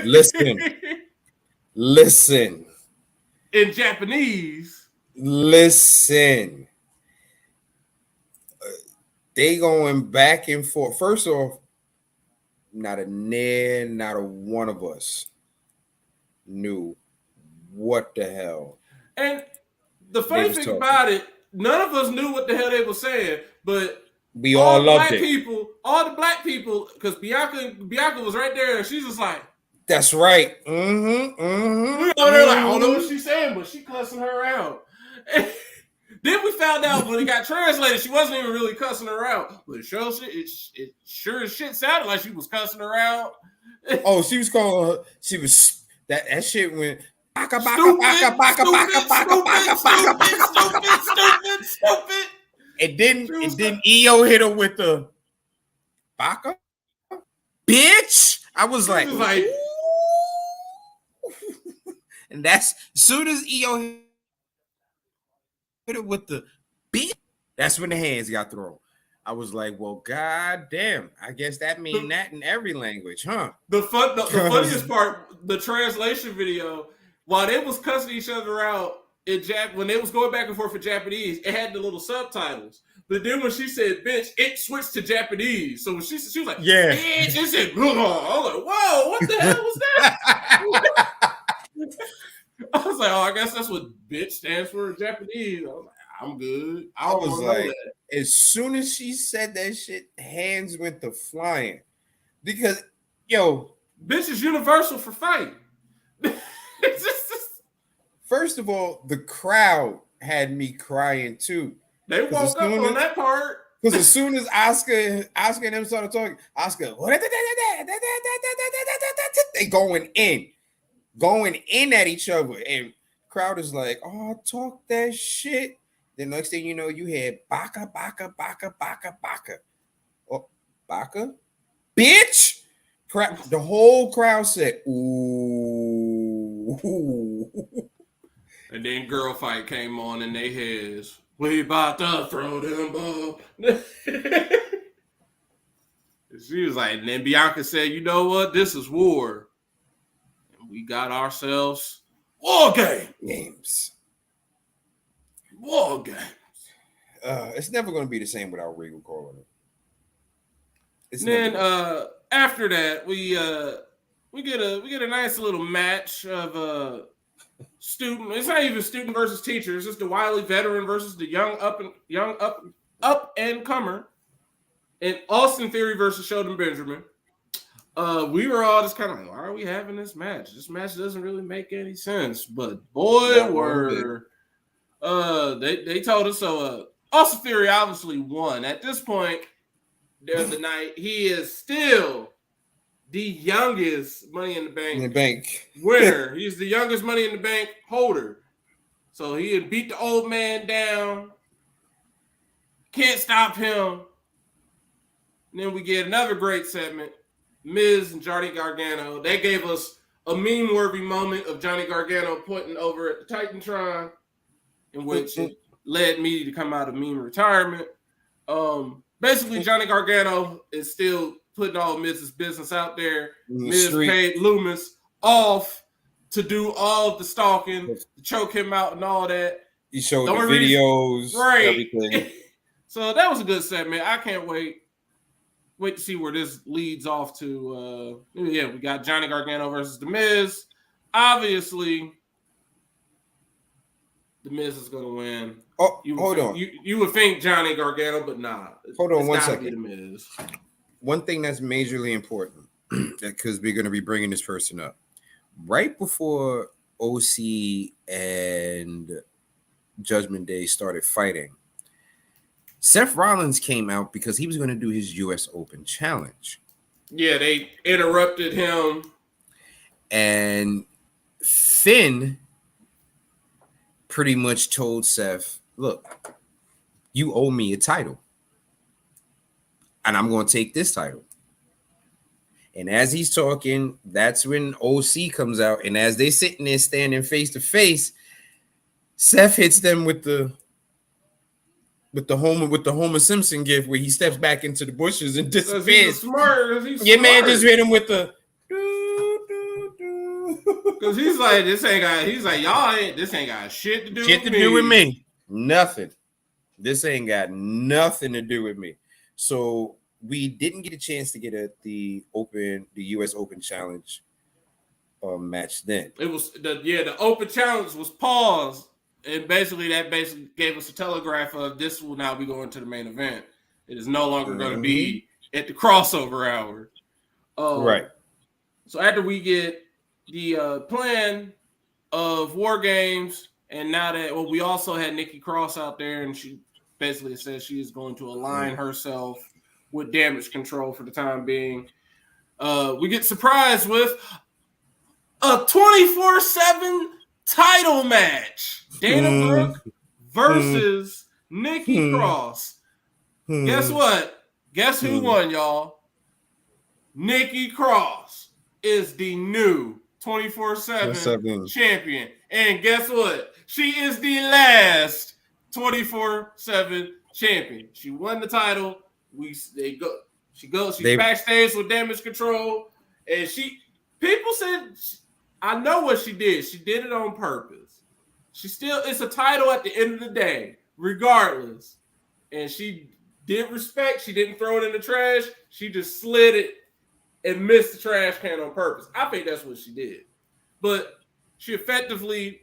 Listen. In Japanese. Listen. They going back and forth. First off, not a one of us knew what the hell. And the funny thing about it, none of us knew what the hell they were saying, but we all loved it. All the black people, because Bianca was right there, and she's just like, "That's right." They're like, I don't know what she's saying, but she cussing her out. And then we found out when it got translated, she wasn't even really cussing her out, but it sure as shit sounded like she was cussing her out. Oh, she was calling her. She was that shit went. Baka, baka, baka, baka, baka, baka, baka, baka, stupid. And then EO hit her with the baka, bitch. I was like, and that's as soon as EO hit her with the bitch, that's when the hands got thrown. I was like, well, god damn. I guess that means that in every language, huh? The funniest part, the translation video. While they was cussing each other out when they was going back and forth for Japanese, it had the little subtitles. But then when she said bitch, it switched to Japanese. So when she was like, yeah, bitch, it said, I was like, whoa, what the hell was that? I was like, oh, I guess that's what bitch stands for in Japanese. I was like, I'm good. I was like, as soon as she said that shit, hands went to flying. Because, yo, bitch is universal for fight. First of all, the crowd had me crying too. They woke up on that part. Because as soon as Asuka and them started talking, Asuka, they going in at each other. And crowd is like, oh, talk that shit. The next thing you know, you had baka, baka, baka, baka, baka. Oh, baka? Bitch! The whole crowd said, ooh. And then Girl Fight came on in their heads. We about to throw them ball. She was like, and then Bianca said, you know what? This is war. And we got ourselves war games. War games. It's never going to be the same without Regal calling it. Then after that, we get a nice little match of student. It's not even student versus teacher. It's just the wily veteran versus the young up and comer. And Austin Theory versus Sheldon Benjamin. We were all just kind of like, why are we having this match? This match doesn't really make any sense. But boy, they told us so. Austin Theory obviously won. At this point, during the night, he is still the youngest Money in the Bank winner. He's the youngest Money in the Bank holder. So he had beat the old man down. Can't stop him. And then we get another great segment. Miz and Johnny Gargano. They gave us a meme-worthy moment of Johnny Gargano pointing over at the Titantron, in which it led me to come out of meme retirement. Basically, Johnny Gargano is still putting all Miz's business out there. Miz paid Loomis off to do all of the stalking, to choke him out and all that. He showed the videos, everything. So that was a good segment. I can't wait to see where this leads off to. We got Johnny Gargano versus The Miz. Obviously, The Miz is going to win. Oh, hold on. You would think Johnny Gargano, but nah. Hold on 1 second. The Miz. One thing that's majorly important, because we're going to be bringing this person up. Right before OC and Judgment Day started fighting, Seth Rollins came out because he was going to do his US Open challenge. Yeah, they interrupted him. And Finn pretty much told Seth, look, you owe me a title. And I'm going to take this title. And as he's talking, that's when OC comes out. And as they sitting there standing face to face, Seth hits them with the Homer Simpson gift where he steps back into the bushes and disappears. Your man just hit him with the because he's like, this ain't got shit to do with me. Nothing. This ain't got nothing to do with me. So we didn't get a chance to get the US Open Challenge match then. It was the Open Challenge was paused, and basically gave us a telegraph of this will now be going to the main event. It is no longer going to be at the crossover hour. Right. So after we get the plan of War Games, and now that we also had Nikki Cross out there, and she basically says she is going to align herself with Damage Control for the time being. We get surprised with a 24/7 title match. Dana Brooke versus Nikki Cross. Guess what? Guess who won, y'all? Nikki Cross is the new 24/7 champion. And guess what? She is the last 24/7 champion. She won the title. She's backstage with Damage Control, and people said, I know what she did. She did it on purpose. It's a title at the end of the day, regardless. And she did respect. She didn't throw it in the trash. She just slid it and missed the trash can on purpose. I think that's what she did. But she effectively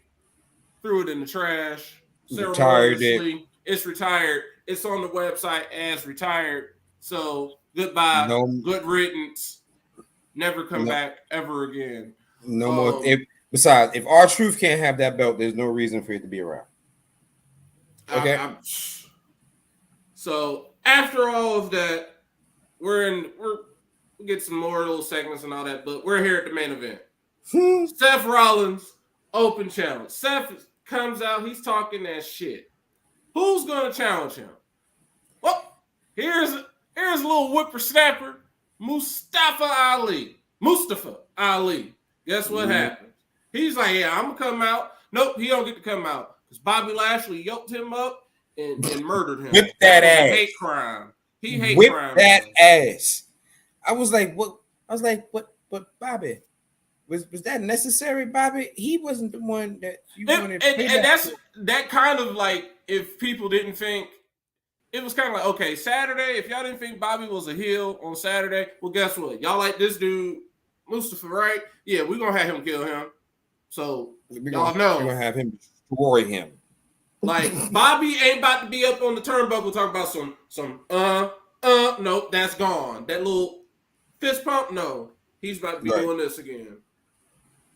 threw it in the trash. Retired it. It's retired. It's on the website as retired. So goodbye. Good riddance. Never come back ever again. No more. Besides, if R-Truth can't have that belt, there's no reason for it to be around. Okay. So after all of that, we get some more little segments and all that, but we're here at the main event. Seth Rollins Open Challenge. Seth comes out. He's talking that shit. Who's going to challenge him? Well, here's a little whippersnapper, Mustafa Ali. Guess what happened? He's like, yeah, I'm going to come out. Nope, he don't get to come out because Bobby Lashley yoked him up and murdered him. Whip that ass. Hate crime. He hate Whip crime. that ass. I was like, what? But Bobby, was that necessary, Bobby? He wasn't the one that you wanted. And that's that kind of like, if people didn't think, it was kind of like, okay, Saturday, if y'all didn't think Bobby was a heel on Saturday, well, guess what? Y'all like this dude, Mustafa, right? Yeah, we're going to have him kill him. So, y'all know. We're going to have him destroy him. Like, Bobby ain't about to be up on the turnbuckle talking about nope, that's gone. That little fist pump, no. He's about to be doing this again.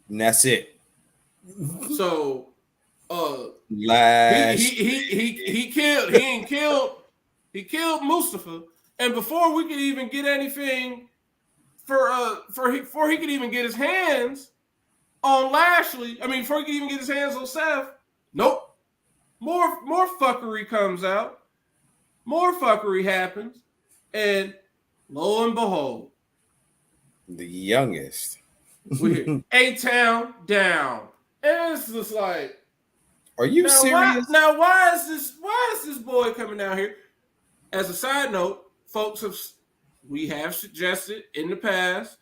And that's it. So, he killed Mustafa, and before we could even get anything before he could even get his hands on Lashley, before he could even get his hands on Seth, nope. More fuckery comes out. More fuckery happens, and lo and behold, the youngest, We hear A-Town down. And it's just like, are you serious? Why is this boy coming down here? As a side note, we have suggested in the past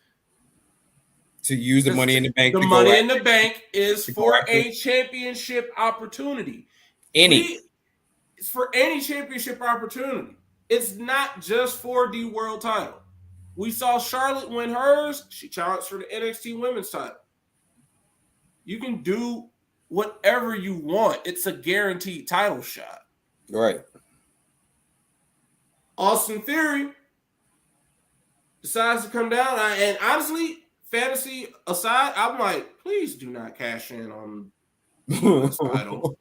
to use the money in the bank. The money in the bank is for a championship opportunity. It's for any championship opportunity. It's not just for the world title. We saw Charlotte win hers. She challenged for the NXT Women's title. You can do whatever you want. It's a guaranteed title shot. Right. Austin Theory decides to come down. And honestly, fantasy aside, I'm like, please do not cash in on this title.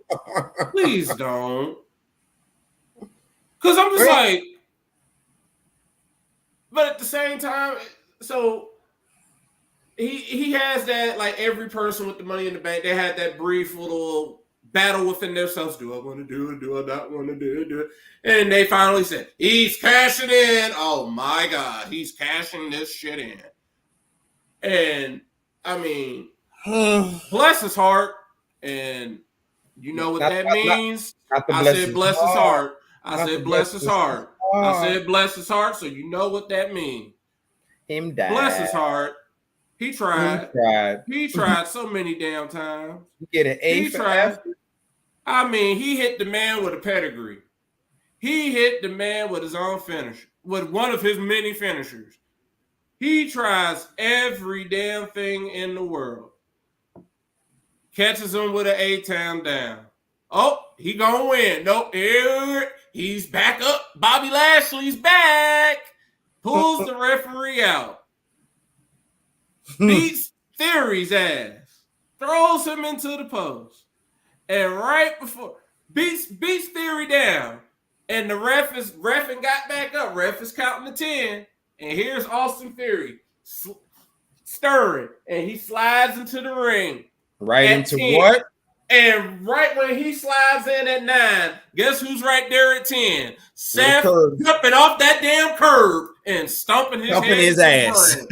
Please don't. Because I'm just like, but at the same time, so he has that, like every person with the money in the bank, they had that brief little battle within themselves. Do I want to do it? Do I not want to do it? And they finally said, he's cashing in. Oh my God, he's cashing this shit in. And I mean, bless his heart. And you know what that means. I said bless his heart. I said bless his heart. I said bless his heart. So you know what that means. Him died. Bless his heart. He tried. He tried so many damn times. You get an A. He tried. I mean, he hit the man with a pedigree. He hit the man with his own finish, with one of his many finishers. He tries every damn thing in the world. Catches him with an A-Town down. Oh, he gonna win. Nope, here he's back up. Bobby Lashley's back. Pulls the referee out. Beats Theory's ass. Throws him into the post. And right before beats Theory down. And the ref got back up. Ref is counting to 10. And here's Austin Theory stirring. And he slides into the ring. Right into 10. what? And right when he slides in at 9, guess who's right there at 10? Seth jumping off that damn curb and stomping his ass.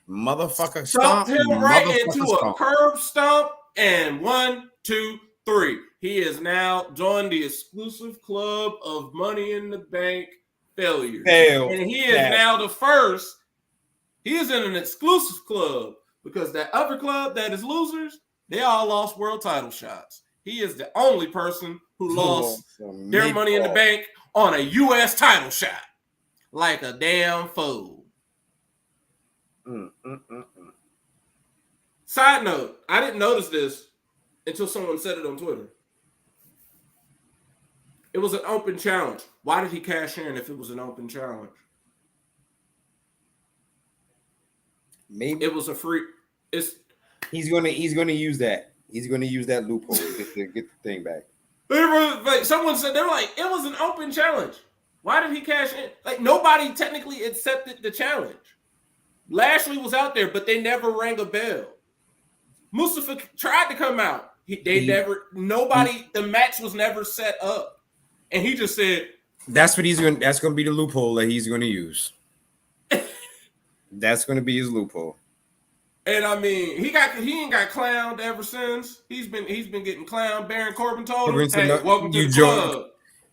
Motherfucker stomped him right into a curb stomp. And 1, 2, 3. He is now joined the exclusive club of Money in the Bank failures. And he is now the first. He is in an exclusive club because that other club that is losers, they all lost world title shots. He is the only person who lost their Money in the Bank on a U.S. title shot. Like a damn fool. Side note, I didn't notice this until someone said it on Twitter. It was an open challenge. Why did he cash in if it was an open challenge? Maybe it was a free. He's gonna use that. He's gonna use that loophole to get the thing back. Someone said, they were like, it was an open challenge. Why did he cash in? Like nobody technically accepted the challenge. Lashley was out there, but they never rang a bell. Mustafa tried to come out. The match was never set up. And he just said, that's going to be the loophole that he's going to use. That's going to be his loophole. And I mean, he ain't got clowned ever since. He's been getting clowned. Baron Corbin told him, "Hey, welcome to the club."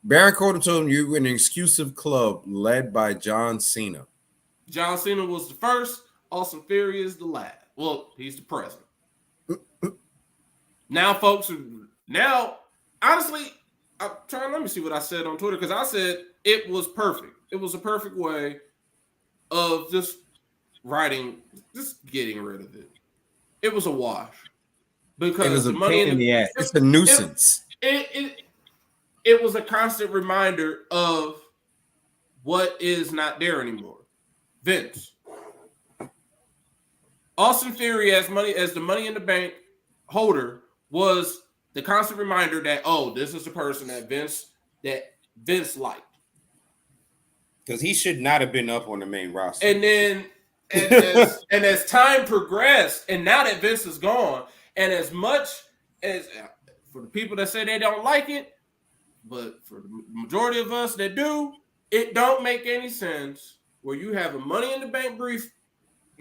Baron Corbin told him you're in an exclusive club led by John Cena. John Cena was the first. Austin Theory is the last. Well, he's the present. Now, folks, honestly, let me see what I said on Twitter, because I said it was perfect. It was a perfect way of just getting rid of it. It was a wash. Because it was a pain in the ass. It's a nuisance. It was a constant reminder of what is not there anymore. Vince. Austin Theory as the Money in the Bank holder was the constant reminder that, this is the person that Vince liked. Because he should not have been up on the main roster. And then as time progressed, and now that Vince is gone, and as much as for the people that say they don't like it, but for the majority of us that do, it don't make any sense where you have a Money in the Bank brief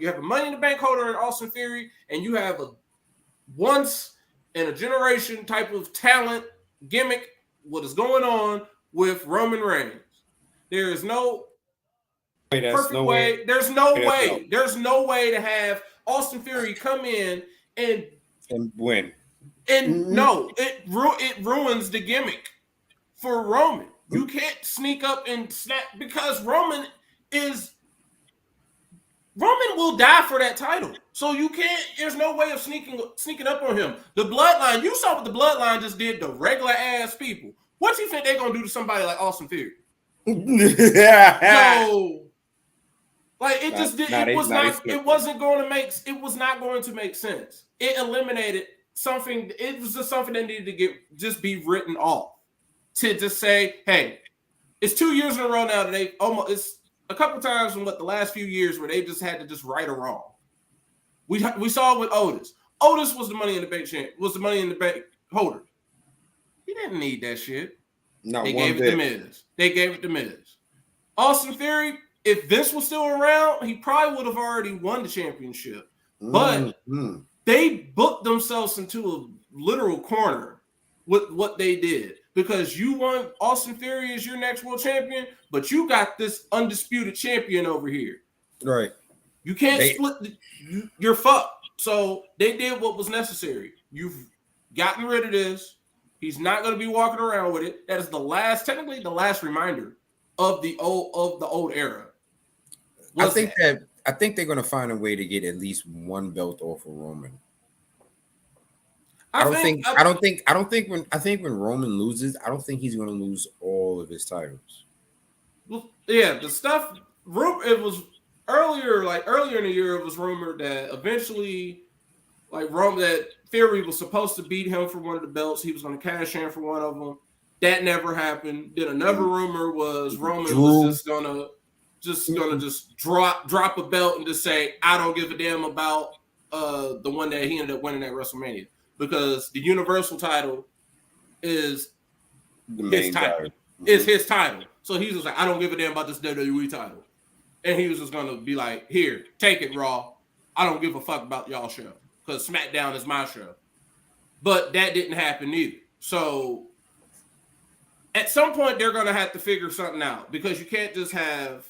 You have a Money in the Bank holder in Austin Theory, and you have a once in a generation type of talent gimmick. What is going on with Roman Reigns? There is no perfect way. There's no way. There's no way to have Austin Theory come in and win. And no, it ruins the gimmick for Roman. You can't sneak up and snap because Roman will die for that title. So you can't. There's no way of sneaking up on him. The Bloodline. You saw what the Bloodline just did to regular ass people. What do you think they're gonna do to somebody like Austin Theory? So, like it just did. It was not going to make sense. It eliminated something. It was just something that needed to just be written off. To just say, hey, it's 2 years in a row now that it's a couple times in the last few years where they just had to just right or wrong. We saw it with Otis. Otis was the Money in the Bank champ, was the Money in the Bank holder. He didn't need that shit. They gave it to Miz. Austin Theory, if Vince was still around, he probably would have already won the championship. But they booked themselves into a literal corner with what they did. Because you want Austin Theory as your next world champion, but you got this undisputed champion over here. Right. You can't split. You're fucked. So they did what was necessary. You've gotten rid of this. He's not going to be walking around with it. That is technically the last reminder of the old era. I think they're going to find a way to get at least one belt off of Roman. I think when Roman loses, I don't think he's going to lose all of his titles. Well, yeah, the stuff. It was earlier in the year. It was rumored that eventually, that Theory was supposed to beat him for one of the belts. He was going to cash in for one of them. That never happened. Then another rumor was Roman was just gonna drop a belt and just say, I don't give a damn about the one that he ended up winning at WrestleMania. Because the Universal title is his title. It's his title. So he was like, I don't give a damn about this WWE title. And he was just going to be like, here, take it, Raw. I don't give a fuck about y'all show. Because SmackDown is my show. But that didn't happen either. So at some point, they're going to have to figure something out. Because you can't just have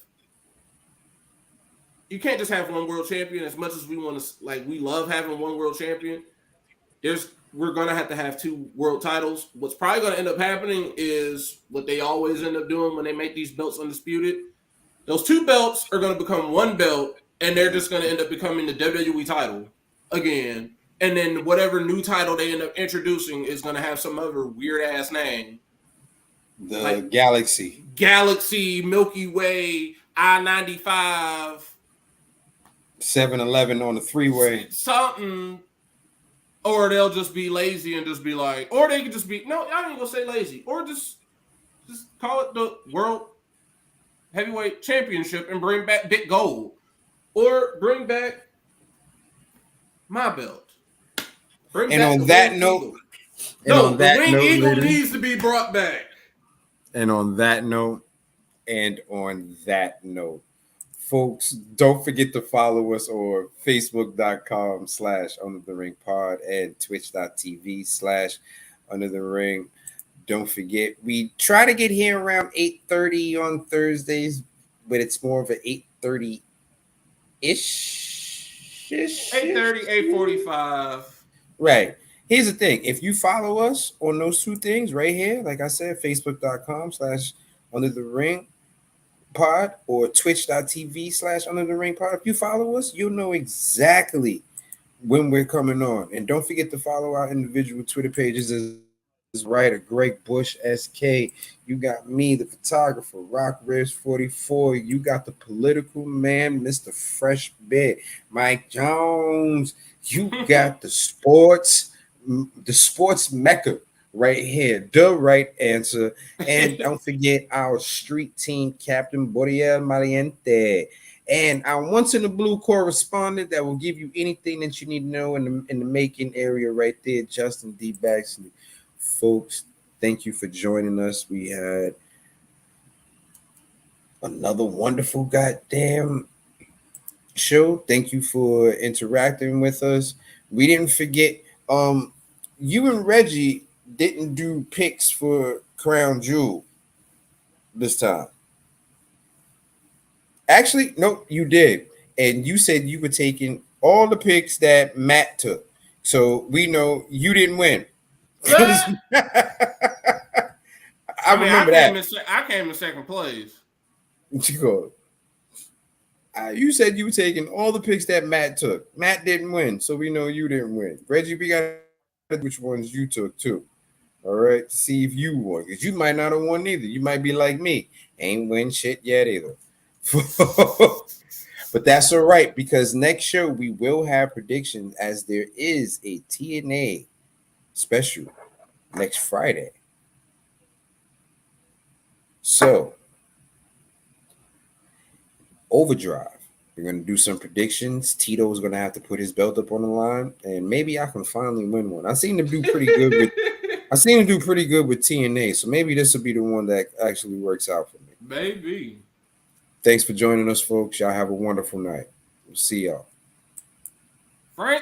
one world champion. As much as we want to, we love having one world champion. We're going to have 2 world titles. What's probably going to end up happening is what they always end up doing when they make these belts undisputed. Those 2 belts are going to become 1 belt, and they're just going to end up becoming the WWE title again. And then whatever new title they end up introducing is going to have some other weird-ass name. The Galaxy. Galaxy, Milky Way, I-95. 7-Eleven on the freeway. Something. Or they'll just be lazy and just be like, or they could just be, no, I ain't gonna say lazy, or just call it the World Heavyweight Championship and bring back Big Gold, or bring back my belt. The Winged Eagle needs to be brought back. And on that note, folks, don't forget to follow us on Facebook.com/UnderTheRingPod and Twitch.tv/UnderTheRing. Don't forget, we try to get here around 8:30 on Thursdays, but it's more of an 8:30-ish. 8:30, 8:45. Right. Here's the thing. If you follow us on those 2 things right here, like I said, Facebook.com/UnderTheRing Pod or Twitch.tv/UnderTheRingPod. If you follow us, you'll know exactly when we're coming on. And don't forget to follow our individual Twitter pages as writer Greg Bush SK. You got me, the photographer, Rock Ribs 44. You got the political man, Mr. Fresh Bed, Mike Jones. You got the sports mecca right here, the right answer. And don't forget our street team captain, Boriel Maliente, and our once in the blue correspondent that will give you anything that you need to know in the making area right there, Justin D. Baxley. Folks, thank you for joining us. We had another wonderful goddamn show. Thank you for interacting with us. We didn't forget. You and Reggie didn't do picks for Crown Jewel this time. Actually, no, you did, and you said you were taking all the picks that Matt took. So we know you didn't win. I I mean, remember that. I came in second place. You go. You said you were taking all the picks that Matt took. Matt didn't win, so we know you didn't win. Reggie, we got which ones you took too. All right, to see if you won, because you might not have won either. You might be like me, ain't win shit yet either. But that's all right, because next show we will have predictions, as there is a TNA special next Friday. So, Overdrive. We're going to do some predictions. Tito's going to have to put his belt up on the line, and maybe I can finally win one. I seem to do pretty good with TNA, so maybe this will be the one that actually works out for me. Maybe. Thanks for joining us, folks. Y'all have a wonderful night. We'll see y'all. Frank